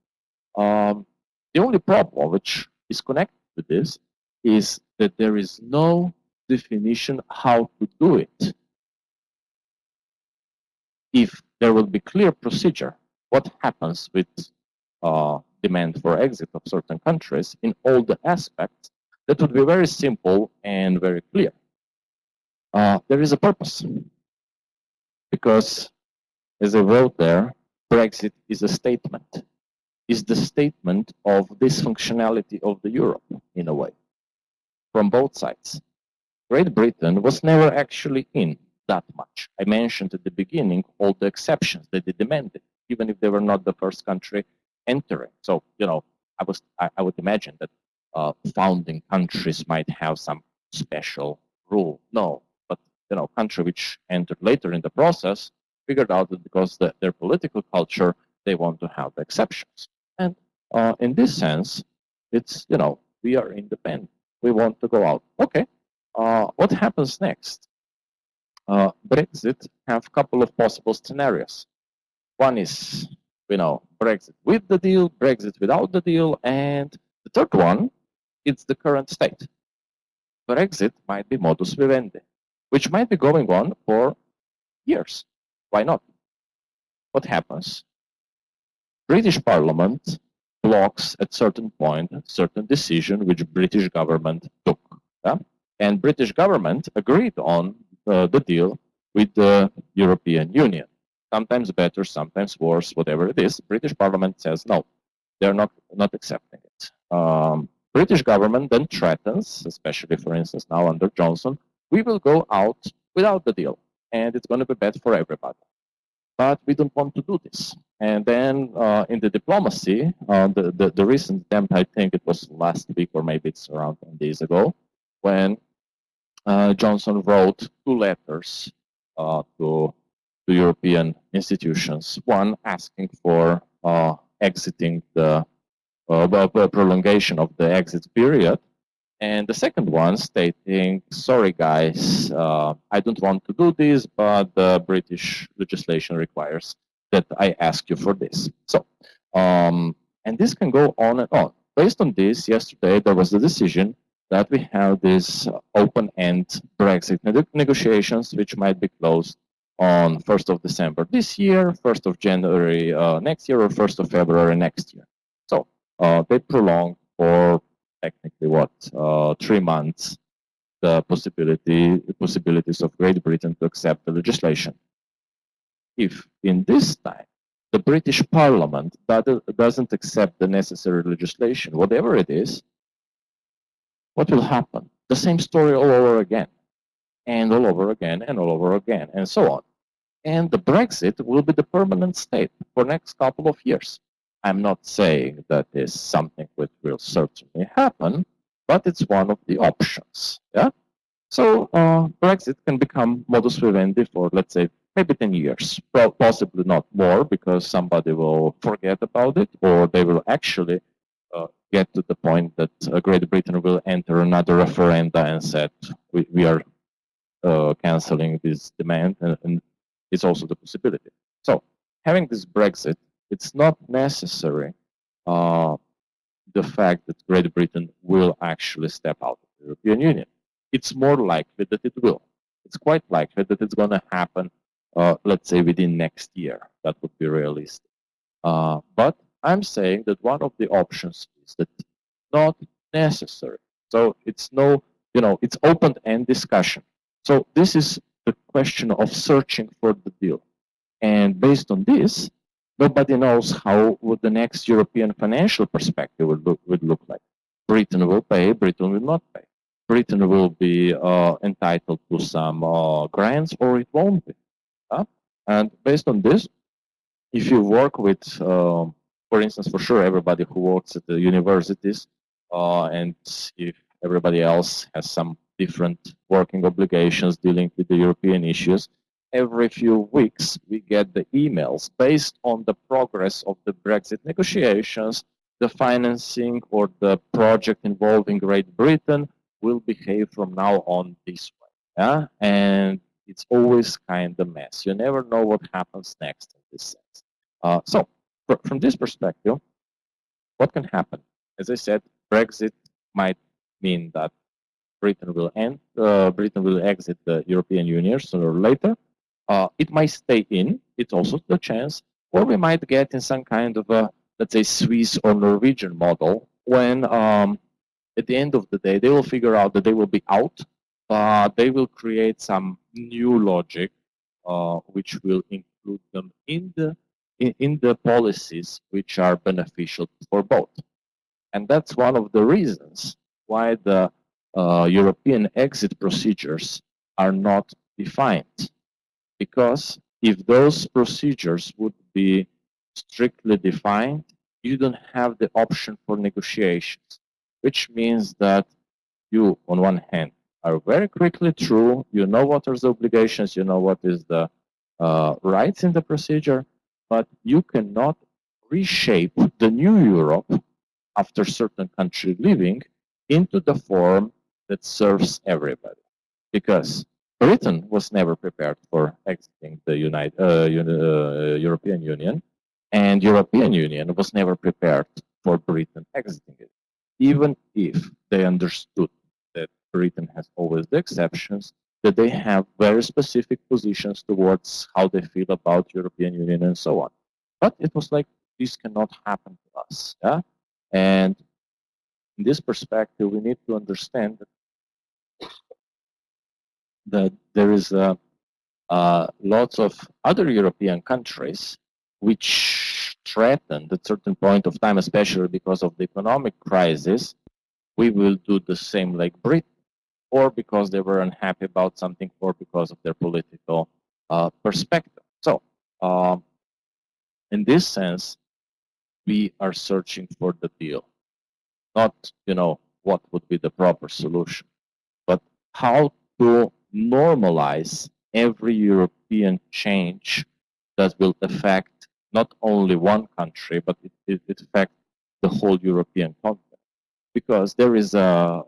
The only problem which is connected to this is that there is no definition how to do it. If there will be clear procedure, what happens with demand for exit of certain countries in all the aspects, that would be very simple and very clear. There is a purpose, because as I wrote there, Brexit is a statement. Is the statement of dysfunctionality of the Europe in a way, from both sides. Great Britain was never actually in that much. I mentioned at the beginning all the exceptions that they demanded, even if they were not the first country entering. So, I would imagine that founding countries might have some special rule. No, but country which entered later in the process figured out that because their political culture, they want to have exceptions. And in this sense, it's, we are independent. We want to go out. Okay. What happens next? Brexit have a couple of possible scenarios. One is, Brexit with the deal, Brexit without the deal, and the third one, it's the current state. Brexit might be modus vivendi, which might be going on for years. Why not? What happens? British Parliament blocks at certain point certain decision which British government took. Yeah? And British government agreed on the deal with the European Union. Sometimes better, sometimes worse, whatever it is. British Parliament says no, they're not accepting it. British government then threatens, especially for instance now under Johnson, we will go out without the deal, and it's going to be bad for everybody. But we don't want to do this. And then in the diplomacy, the recent attempt, I think it was last week or maybe it's around 10 days ago, when Johnson wrote 2 letters to European institutions. One asking for exiting the prolongation of the exit period, and the second one stating, sorry guys, I don't want to do this, but the British legislation requires that I ask you for this. So, and this can go on and on. Based on this, yesterday there was the decision that we have this open-end Brexit negotiations, which might be closed on 1st of December this year, 1st of January next year, or 1st of February next year. So they prolong for technically what 3 months the possibilities of Great Britain to accept the legislation. If in this time the British Parliament doesn't accept the necessary legislation, whatever it is, what will happen? The same story all over again, and all over again, and all over again, and so on. And the Brexit will be the permanent state for next couple of years. I'm not saying that is something which will certainly happen, but it's one of the options. Yeah. So Brexit can become modus vivendi for, let's say, maybe 10 years. Well, possibly not more, because somebody will forget about it, or they will actually get to the point that Great Britain will enter another referenda and said we are canceling this demand, and it's also the possibility. So having this Brexit, it's not necessary the fact that Great Britain will actually step out of the European Union. It's more likely that it will. It's quite likely that it's going to happen, let's say, within next year. That would be realistic. But I'm saying that one of the options is that it's not necessary. So it's no, it's open-end discussion. So this is the question of searching for the deal. And based on this, nobody knows how would the next European financial perspective would look like. Britain will pay, Britain will not pay. Britain will be entitled to some grants, or it won't be. And based on this, if you work with, for instance, for sure, everybody who works at the universities, and if everybody else has some different working obligations dealing with the European issues, every few weeks we get the emails based on the progress of the Brexit negotiations. The financing or the project involving Great Britain will behave from now on this way. Yeah? And it's always kind of a mess. You never know what happens next in this sense. So from this perspective, what can happen? As I said, Brexit might mean that Britain will exit the European Union sooner or later. It might stay in. It's also the chance, or we might get in some kind of a, let's say, Swiss or Norwegian model, when at the end of the day they will figure out that they will be out. They will create some new logic, which will include them in the policies which are beneficial for both. And that's one of the reasons why the European exit procedures are not defined. Because if those procedures would be strictly defined, you don't have the option for negotiations, which means that you, on one hand, are very quickly through, you know what are the obligations, you know what is the rights in the procedure, but you cannot reshape the new Europe after certain country leaving into the form that serves everybody. Because Britain was never prepared for exiting the European Union, and European Union was never prepared for Britain exiting it. Even if they understood that Britain has always the exceptions, that they have very specific positions towards how they feel about European Union and so on. But it was like, this cannot happen to us. Yeah? And in this perspective, we need to understand that there is lots of other European countries which threatened at a certain point of time, especially because of the economic crisis, we will do the same like Britain, or because they were unhappy about something, or because of their political perspective. So, in this sense, we are searching for the deal, not what would be the proper solution, but how to normalize every European change that will affect not only one country, but it affects the whole European continent. Because there is a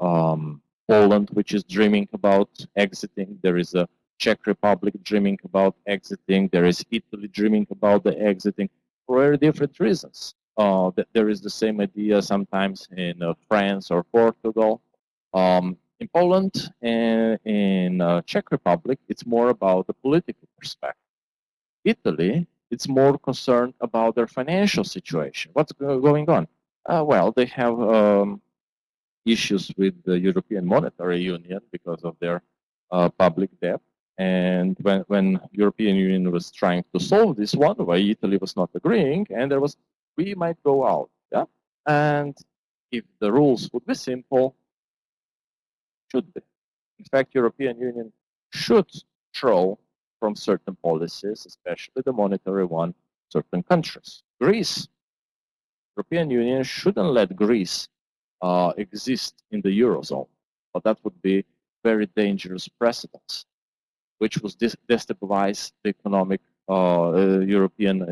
Poland which is dreaming about exiting, there is a Czech Republic dreaming about exiting, there is Italy dreaming about the exiting for very different reasons. There is the same idea sometimes in France or Portugal. In Poland and in Czech Republic, it's more about the political perspective. Italy, it's more concerned about their financial situation. What's going on? Well, they have issues with the European Monetary Union because of their public debt. And when European Union was trying to solve this one, why Italy was not agreeing, and there was, we might go out. Yeah. And if the rules would be simple, should be. In fact, European Union should throw from certain policies, especially the monetary one, certain countries. Greece, European Union shouldn't let Greece exist in the Eurozone, but that would be very dangerous precedent, which would destabilize the economic European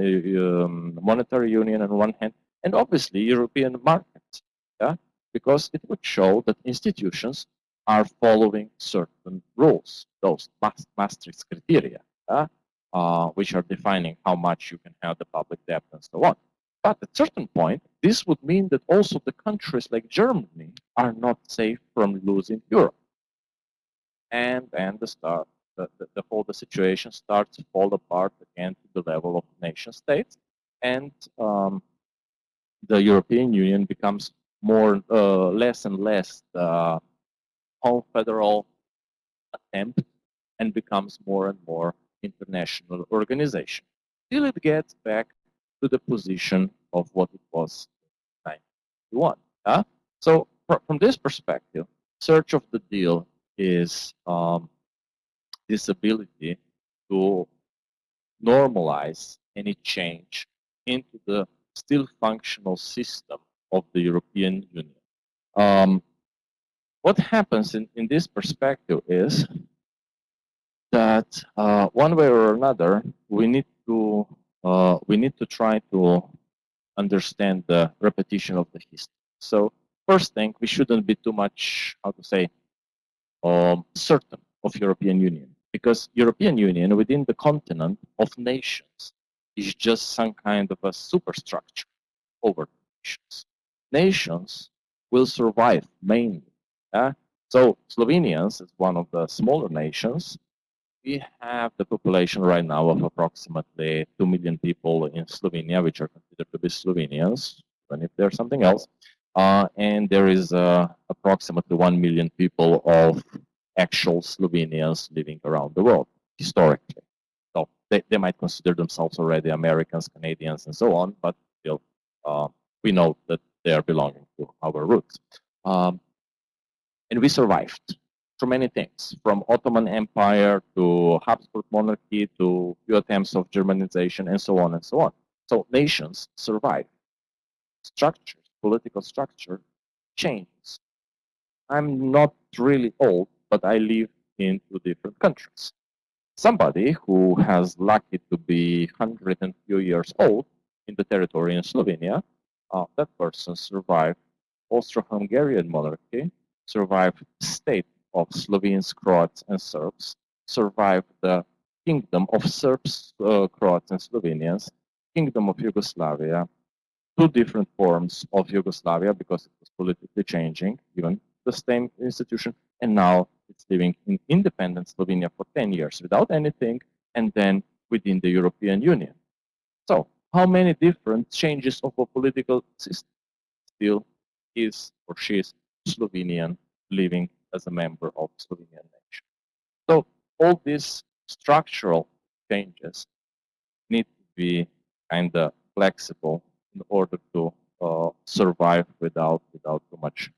monetary union on one hand, and obviously European markets, yeah? Because it would show that institutions are following certain rules, those Maastricht criteria, which are defining how much you can have the public debt and so on. But at a certain point, this would mean that also the countries like Germany are not safe from losing Europe. And then the whole situation starts to fall apart again to the level of nation states. And the European Union becomes more, less and less the whole federal attempt and becomes more and more international organization till it gets back to the position of what it was in 1991. So from this perspective, search of the deal is this ability to normalize any change into the still functional system of the European Union. What happens in this perspective is that one way or another, we need to try to understand the repetition of the history. So first thing, we shouldn't be too much, how to say, certain of European Union, because European Union within the continent of nations is just some kind of a superstructure over nations. Nations will survive mainly. So Slovenians is one of the smaller nations. We have the population right now of approximately 2 million people in Slovenia, which are considered to be Slovenians, even if they're something else. And there is approximately 1 million people of actual Slovenians living around the world, historically. So they might consider themselves already Americans, Canadians, and so on, but still, we know that they are belonging to our roots. And we survived through many things, from Ottoman Empire to Habsburg monarchy to few attempts of Germanization and so on and so on. So nations survive. Structures, political structure changes. I'm not really old, but I live in 2 different countries. Somebody who has lucky to be 100 and few years old in the territory in Slovenia, that person survived Austro-Hungarian monarchy, survived the state of Slovenes, Croats, and Serbs, survived the kingdom of Serbs, Croats, and Slovenians, kingdom of Yugoslavia, two different forms of Yugoslavia because it was politically changing, even the same institution, and now it's living in independent Slovenia for 10 years without anything, and then within the European Union. So, how many different changes of a political system still is or she is Slovenian living as a member of Slovenian nation? So, all these structural changes need to be kind of flexible in order to survive without too much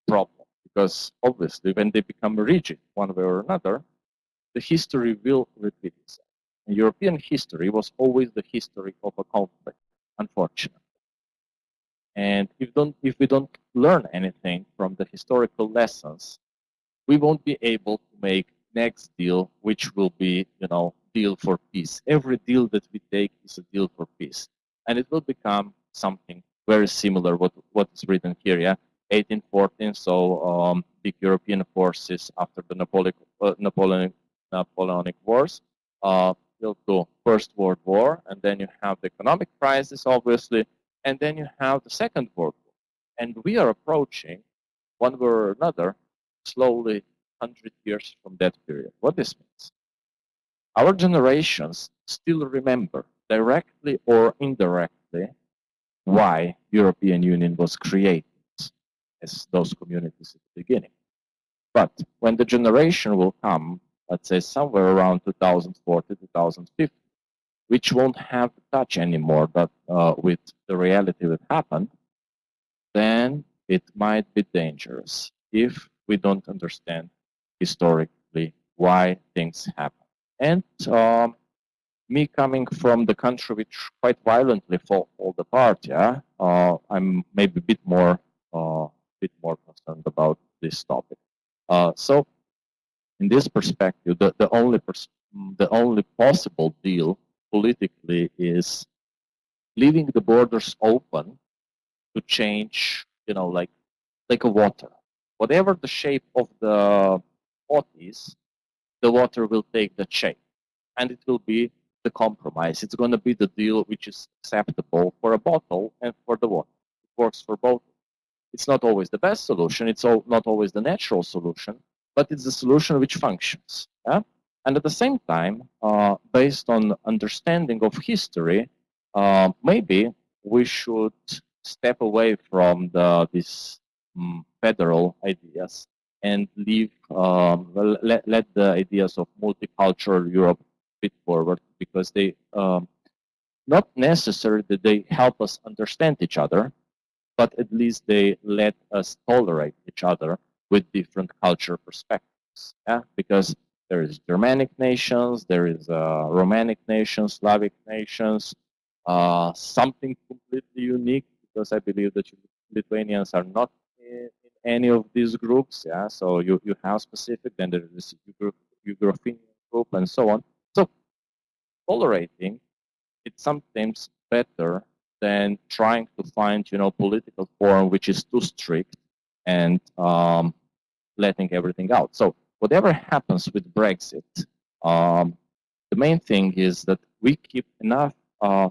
problem. Because obviously, when they become rigid one way or another, the history will repeat itself. And European history was always the history of a conflict, unfortunately. And if we don't learn anything from the historical lessons, we won't be able to make next deal, which will be, deal for peace. Every deal that we take is a deal for peace, and it will become something very similar what is written here. Yeah, 1814. So big European forces after the Napoleonic Wars. Till to First World War, and then you have the economic crisis, obviously, and then you have the Second World War, and we are approaching one way or another slowly 100 years from that period. What this means? Our generations still remember, directly or indirectly, why European Union was created as those communities at the beginning. But when the generation will come, let's say somewhere around 2040, 2050, which won't have the touch anymore but with the reality that happened, then it might be dangerous if we don't understand historically why things happen. And me coming from the country which quite violently fall apart, yeah, I'm maybe a bit more concerned about this topic. So, in this perspective, the only possible deal politically is leaving the borders open to change, like a water. Whatever the shape of the pot is, the water will take that shape, and it will be the compromise. It's going to be the deal which is acceptable for a bottle and for the water. It works for both. It's not always the best solution. It's not always the natural solution, but it's the solution which functions. Yeah? And at the same time, based on understanding of history, maybe we should step away from these federal ideas and leave, let the ideas of multicultural Europe bit forward, because they not necessarily that they help us understand each other, but at least they let us tolerate each other with different culture perspectives. Yeah, because there is Germanic nations, there is Romanic nations, Slavic nations, something completely unique, because I believe that Lithuanians are not in any of these groups. Yeah, so you have specific, then there is Ukrainian group, and so on. So tolerating, it's sometimes better than trying to find, political form which is too strict and letting everything out. So whatever happens with Brexit, the main thing is that we keep enough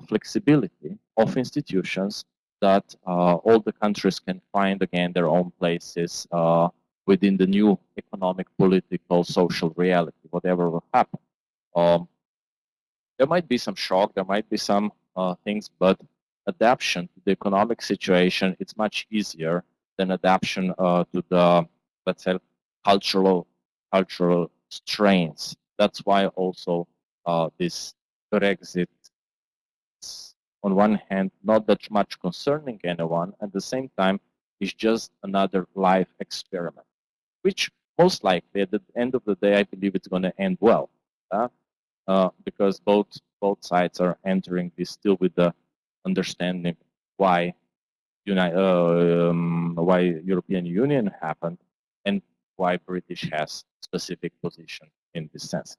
flexibility of institutions that all the countries can find again their own places within the new economic, political, social reality, whatever will happen. There might be some shock, there might be some things, but adaptation to the economic situation, it's much easier than adaptation to the, let's say, cultural strains. That's why also this Brexit is, on one hand, not that much concerning anyone, at the same time, is just another life experiment, which most likely at the end of the day, I believe it's going to end well. Because both sides are entering this still with the understanding why why European Union happened and why British has specific position in this sense.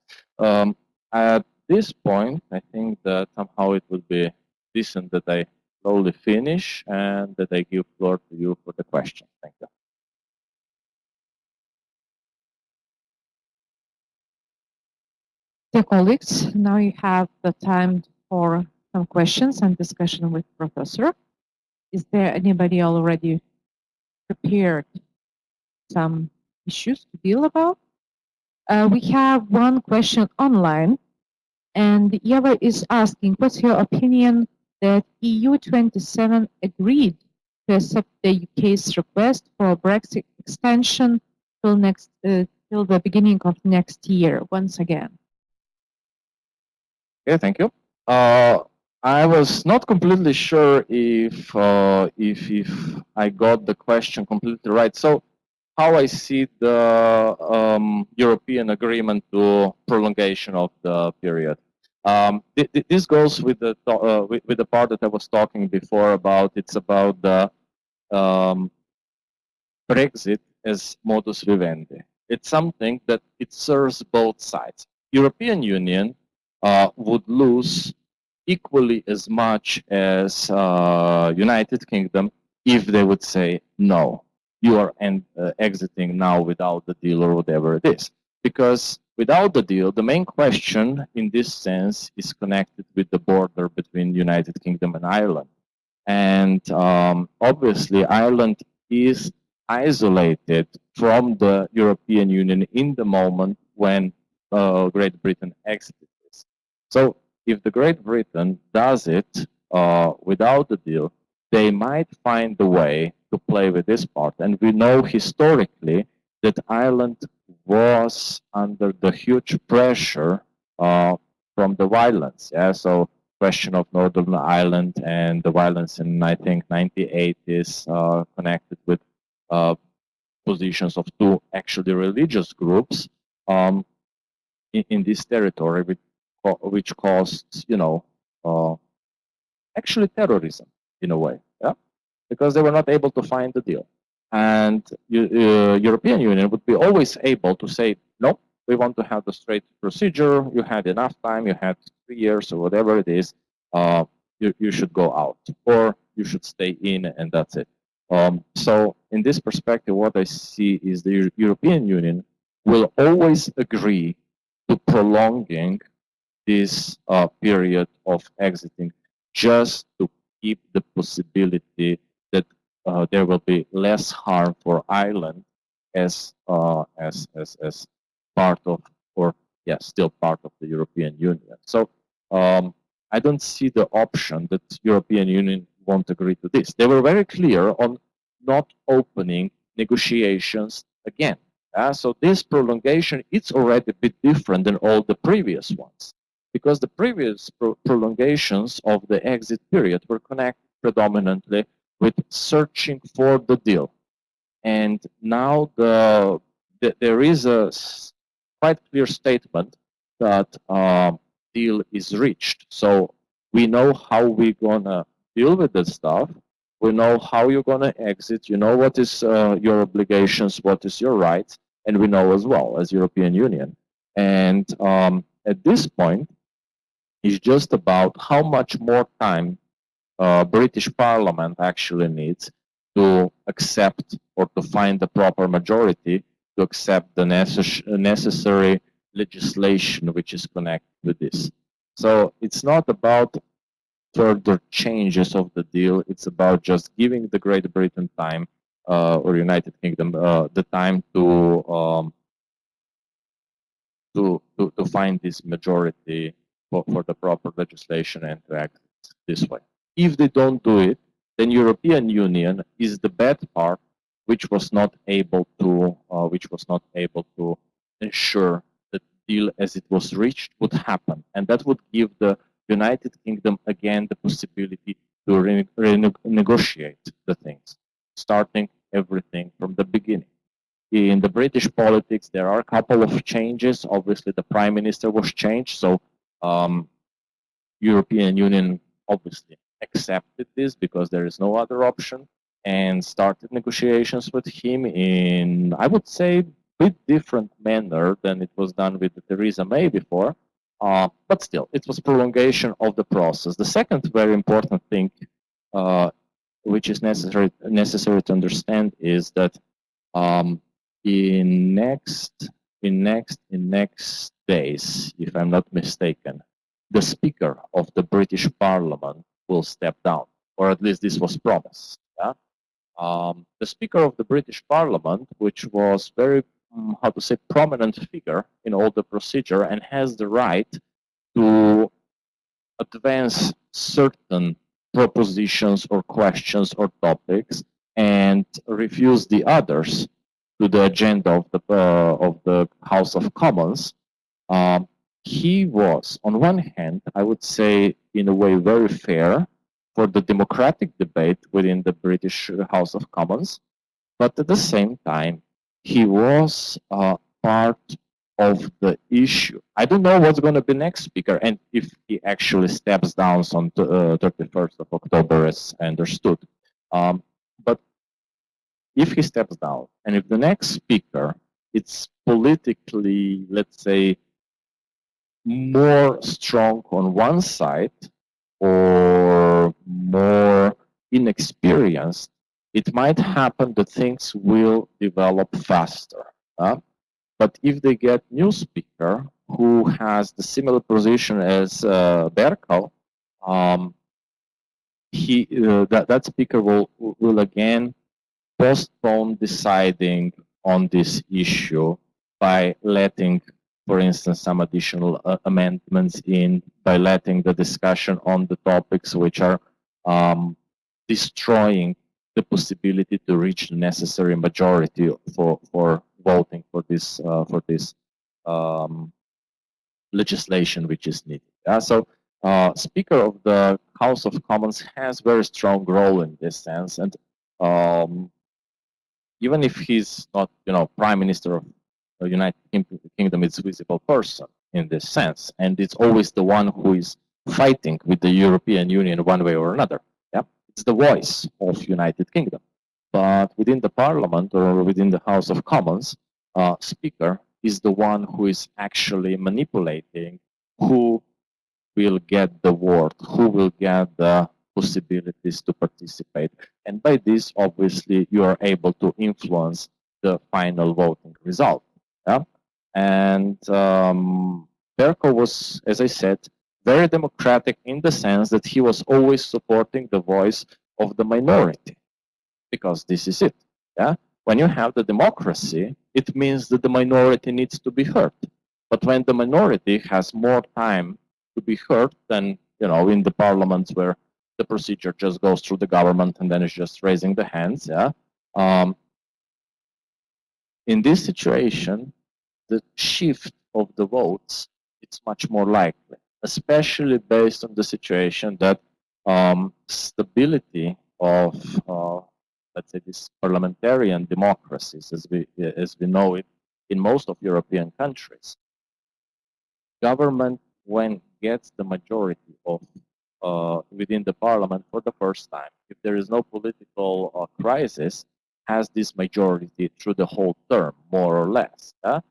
this point, I think that somehow it would be decent that I slowly finish and that I give floor to you for the question. Thank you. Dear colleagues, now you have the time for some questions and discussion with Professor. Is there anybody already prepared some issues to deal about? We have one question online, and Eva is asking, what's your opinion that EU27 agreed to accept the UK's request for Brexit extension till till the beginning of next year? Once again. Okay, thank you. I was not completely sure if I got the question completely right. So, how I see the European agreement to prolongation of the period. This goes with the with the part that I was talking before about. It's about the Brexit as modus vivendi. It's something that it serves both sides. European Union would lose equally as much as United Kingdom if they would say no, you are exiting now without the deal or whatever it is. Because without the deal, the main question in this sense is connected with the border between United Kingdom and Ireland. And obviously, Ireland is isolated from the European Union in the moment when Great Britain exited this. So if the Great Britain does it without the deal, they might find a way to play with this part. And we know historically that Ireland was under the huge pressure from the violence. Yeah, so question of Northern Ireland and the violence in, I think, 98 is connected with positions of two actually religious groups in this territory, which caused, you know, actually terrorism in a way, yeah, because they were not able to find the deal. And European Union would be always able to say, no, we want to have the straight procedure. You had enough time. You had 3 years or whatever it is. You should go out, or you should stay in, and that's it. So in this perspective, what I see is the European Union will always agree to prolonging this period of exiting, just to keep the possibility that there will be less harm for Ireland as part of, or yeah, still part of the European Union. So I don't see the option that European Union won't agree to this. They were very clear on not opening negotiations again. So this prolongation, it's already a bit different than all the previous ones, because the previous prolongations of the exit period were connected predominantly with searching for the deal. And now there is a quite clear statement that deal is reached. So we know how we're gonna deal with this stuff. We know how you're gonna exit. You know what is your obligations, what is your rights, and we know as well as European Union. And at this point, it's just about how much more time British Parliament actually needs to accept or to find the proper majority to accept the necessary legislation which is connected with this. So it's not about further changes of the deal. It's about just giving the Great Britain time or United Kingdom the time to find this majority for the proper legislation and to act this way. If they don't do it, then European Union is the bad part, which was not able to ensure that the deal as it was reached would happen, and that would give the United Kingdom again the possibility to renegotiate the things, starting everything from the beginning. In the British politics, there are a couple of changes. Obviously, the Prime Minister was changed, so European Union obviously accepted this because there is no other option and started negotiations with him in, I would say, a bit different manner than it was done with Theresa May before. But still, it was prolongation of the process. The second very important thing, which is necessary to understand, is that in next days, if I'm not mistaken, the Speaker of the British Parliament will step down, or at least this was promised. Yeah? The Speaker of the British Parliament, which was very, how to say, prominent figure in all the procedure and has the right to advance certain propositions or questions or topics and refuse the others to the agenda of the House of Commons. He was, on one hand, I would say, in a way, very fair for the democratic debate within the British House of Commons, but at the same time, he was part of the issue. I don't know what's going to be next speaker and if he actually steps down on 31st of October as I understood. But if he steps down and if the next speaker it's politically, let's say, more strong on one side or more inexperienced, it might happen that things will develop faster. But if they get new speaker who has the similar position as Berkel, that speaker will again postpone deciding on this issue by letting, for instance, some additional amendments in, by letting the discussion on the topics which are destroying the possibility to reach the necessary majority for voting for this legislation which is needed. So Speaker of the House of Commons has very strong role in this sense, and even if he's not, Prime Minister of the United Kingdom, it's a visible person in this sense, and it's always the one who is fighting with the European Union one way or another. Yeah, it's the voice of United Kingdom. But within the Parliament or within the House of Commons, Speaker is the one who is actually manipulating who will get the word, who will get the possibilities to participate. And by this, obviously, you are able to influence the final voting result. Yeah? And Berko was, as I said, very democratic in the sense that he was always supporting the voice of the minority, because this is it. Yeah? When you have the democracy, it means that the minority needs to be heard. But when the minority has more time to be heard than, in the parliaments where the procedure just goes through the government and then it's just raising the hands, yeah. In this situation, the shift of the votes, it's much more likely, especially based on the situation that stability of, let's say, these parliamentarian democracies, as we know it in most of European countries, government, when gets the majority of within the parliament for the first time, if there is no political crisis, has this majority through the whole term, more or less. Yeah?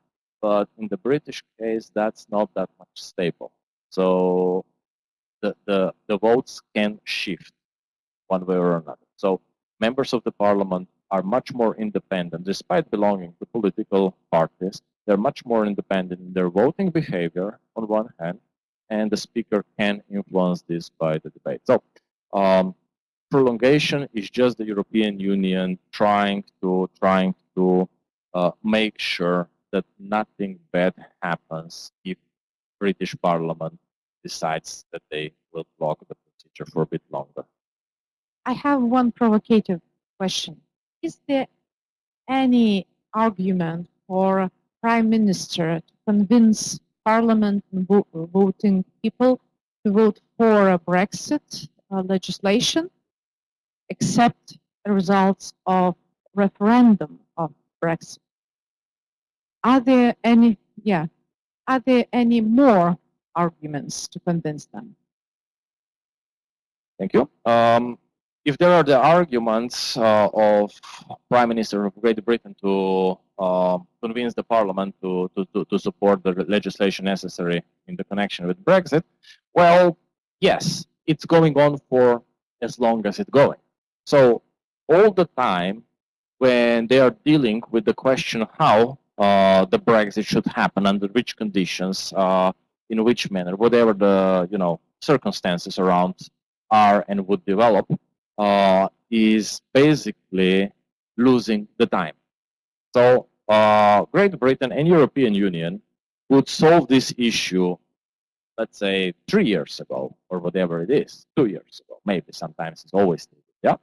But in the British case, that's not that much stable. So the votes can shift one way or another. So members of the parliament are much more independent, despite belonging to political parties. They're much more independent in their voting behavior on one hand, and the speaker can influence this by the debate. So prolongation is just the European Union trying to make sure that nothing bad happens if British Parliament decides that they will block the procedure for a bit longer. I have one provocative question. Is there any argument for Prime Minister to convince Parliament and voting people to vote for a Brexit legislation, except the results of referendum of Brexit? Are there any more arguments to convince them? Thank you. if there are the arguments of Prime Minister of Great Britain to convince the Parliament to support the legislation necessary in the connection with Brexit, well, yes, it's going on for as long as it's going. So all the time when they are dealing with the question of how the Brexit should happen, under which conditions, in which manner, whatever the circumstances around are and would develop, is basically losing the time. So Great Britain and European Union would solve this issue, let's say 3 years ago or whatever it is, 2 years ago, maybe sometimes it's always needed, yeah?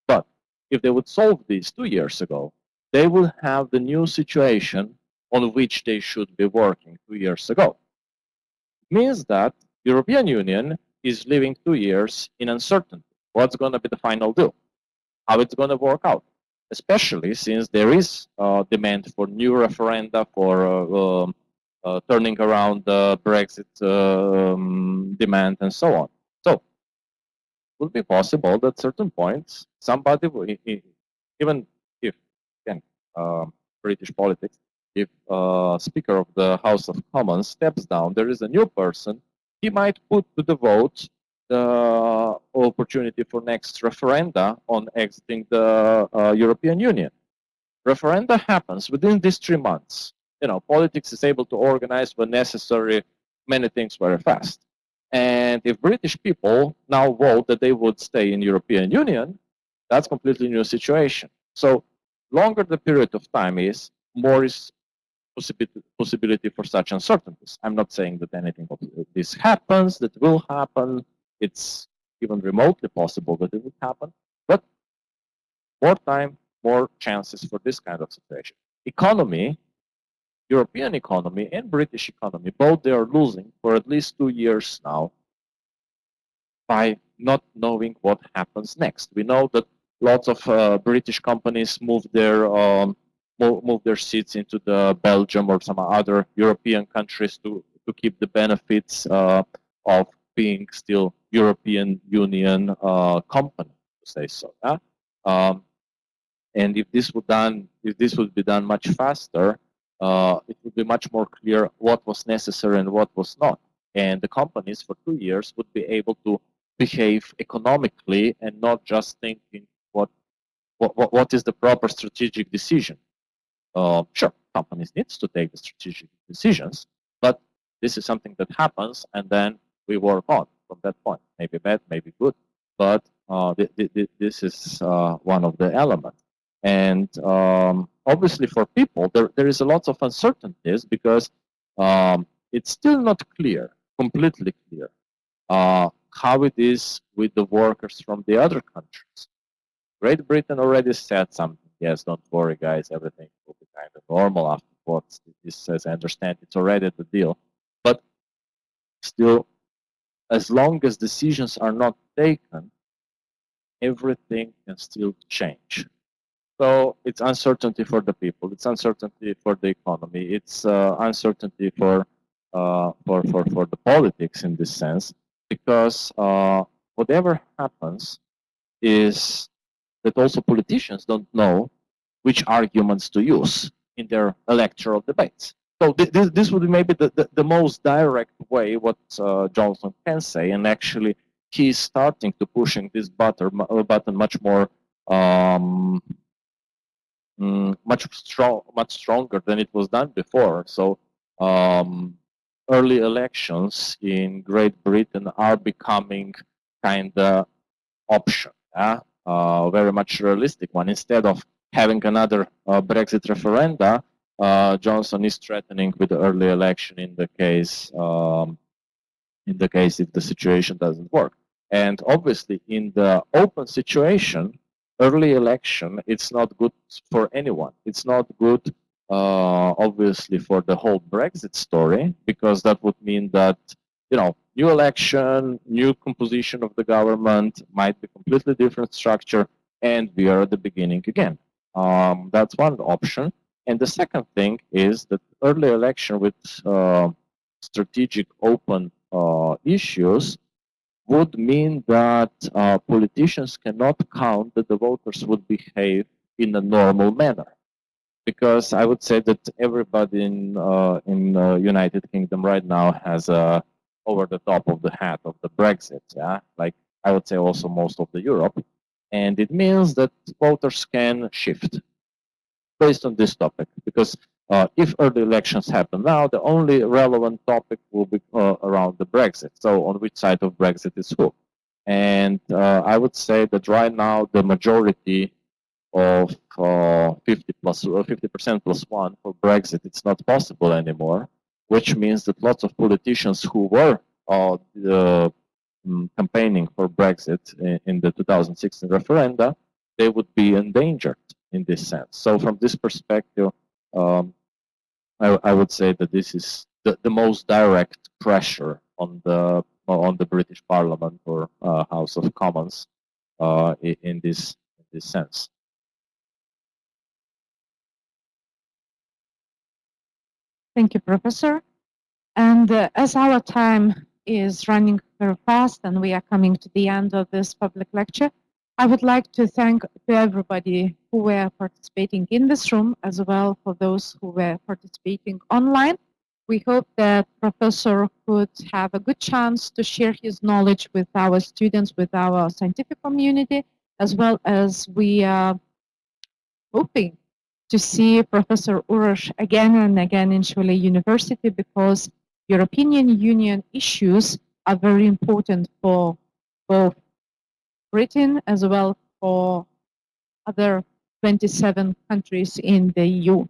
But if they would solve this 2 years ago, they will have the new situation on which they should be working 2 years ago. It means that European Union is living 2 years in uncertainty. What's going to be the final deal? How it's going to work out? Especially since there is demand for new referenda, for turning around the Brexit demand and so on. So it would be possible that at certain points somebody, even if, again, British politics, if Speaker of the House of Commons steps down, there is a new person, he might put to the vote the opportunity for next referenda on exiting the European Union. Referenda happens within these 3 months. Politics is able to organize when necessary many things very fast. And if British people now vote that they would stay in European Union, that's completely new situation. So longer the period of time is, more is possibility for such uncertainties. I'm not saying that anything of this happens, that will happen. It's even remotely possible that it would happen. But more time, more chances for this kind of situation. Economy, European economy and British economy, both they are losing for at least 2 years now by not knowing what happens next. We know that lots of British companies move their seats into the Belgium or some other European countries to keep the benefits of being still European Union company, to say so. And if this would be done much faster, it would be much more clear what was necessary and what was not. And the companies for 2 years would be able to behave economically and not just thinking what is the proper strategic decision. Sure, companies need to take the strategic decisions, but this is something that happens and then we work on from that point. Maybe bad, maybe good, but this is one of the elements. And obviously for people, there is a lot of uncertainties because it's still not clear, completely clear, how it is with the workers from the other countries. Great Britain already said something. Yes, don't worry, guys, everything will be kind of normal afterwards. This says, I understand, it's already the deal. But still, as long as decisions are not taken, everything can still change. So it's uncertainty for the people. It's uncertainty for the economy. It's uncertainty for the politics in this sense, because whatever happens is that also politicians don't know which arguments to use in their electoral debates. So this would be maybe the most direct way what Johnson can say, and actually he's starting to pushing this button much more much stronger than it was done before. So early elections in Great Britain are becoming kind of option, very much realistic one. Instead of having another Brexit referenda, Johnson is threatening with the early election in the case if the situation doesn't work. And obviously, in the open situation, early election, it's not good for anyone. It's not good, obviously, for the whole Brexit story, because that would mean that, new election, new composition of the government, might be completely different structure, and we are at the beginning again. That's one option. And the second thing is that early election with strategic open issues would mean that politicians cannot count that the voters would behave in a normal manner. Because I would say that everybody in United Kingdom right now has a over the top of the hat of the Brexit, yeah, like I would say also most of the Europe, and it means that voters can shift based on this topic. Because if early elections happen now, the only relevant topic will be around the Brexit. So on which side of Brexit is who? And I would say that right now the majority of 50% plus one for Brexit, it's not possible anymore, which means that lots of politicians who were campaigning for Brexit in the 2016 referenda, they would be endangered in this sense. So from this perspective, I would say that this is the most direct pressure on the British Parliament or House of Commons in this sense. Thank you, Professor. And as our time is running very fast and we are coming to the end of this public lecture, I would like to thank everybody who were participating in this room, as well for those who were participating online. We hope that Professor could have a good chance to share his knowledge with our students, with our scientific community, as well as we are hoping to see Professor Uroš again and again in Šiauliai University, because European Union issues are very important for both Britain as well for other 27 countries in the EU.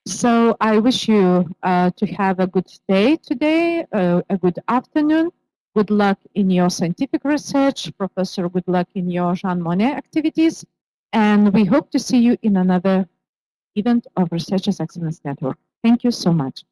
So I wish you to have a good day today, a good afternoon. Good luck in your scientific research. Professor, good luck in your Jean Monnet activities. And we hope to see you in another event of Researchers Excellence Network. Thank you so much.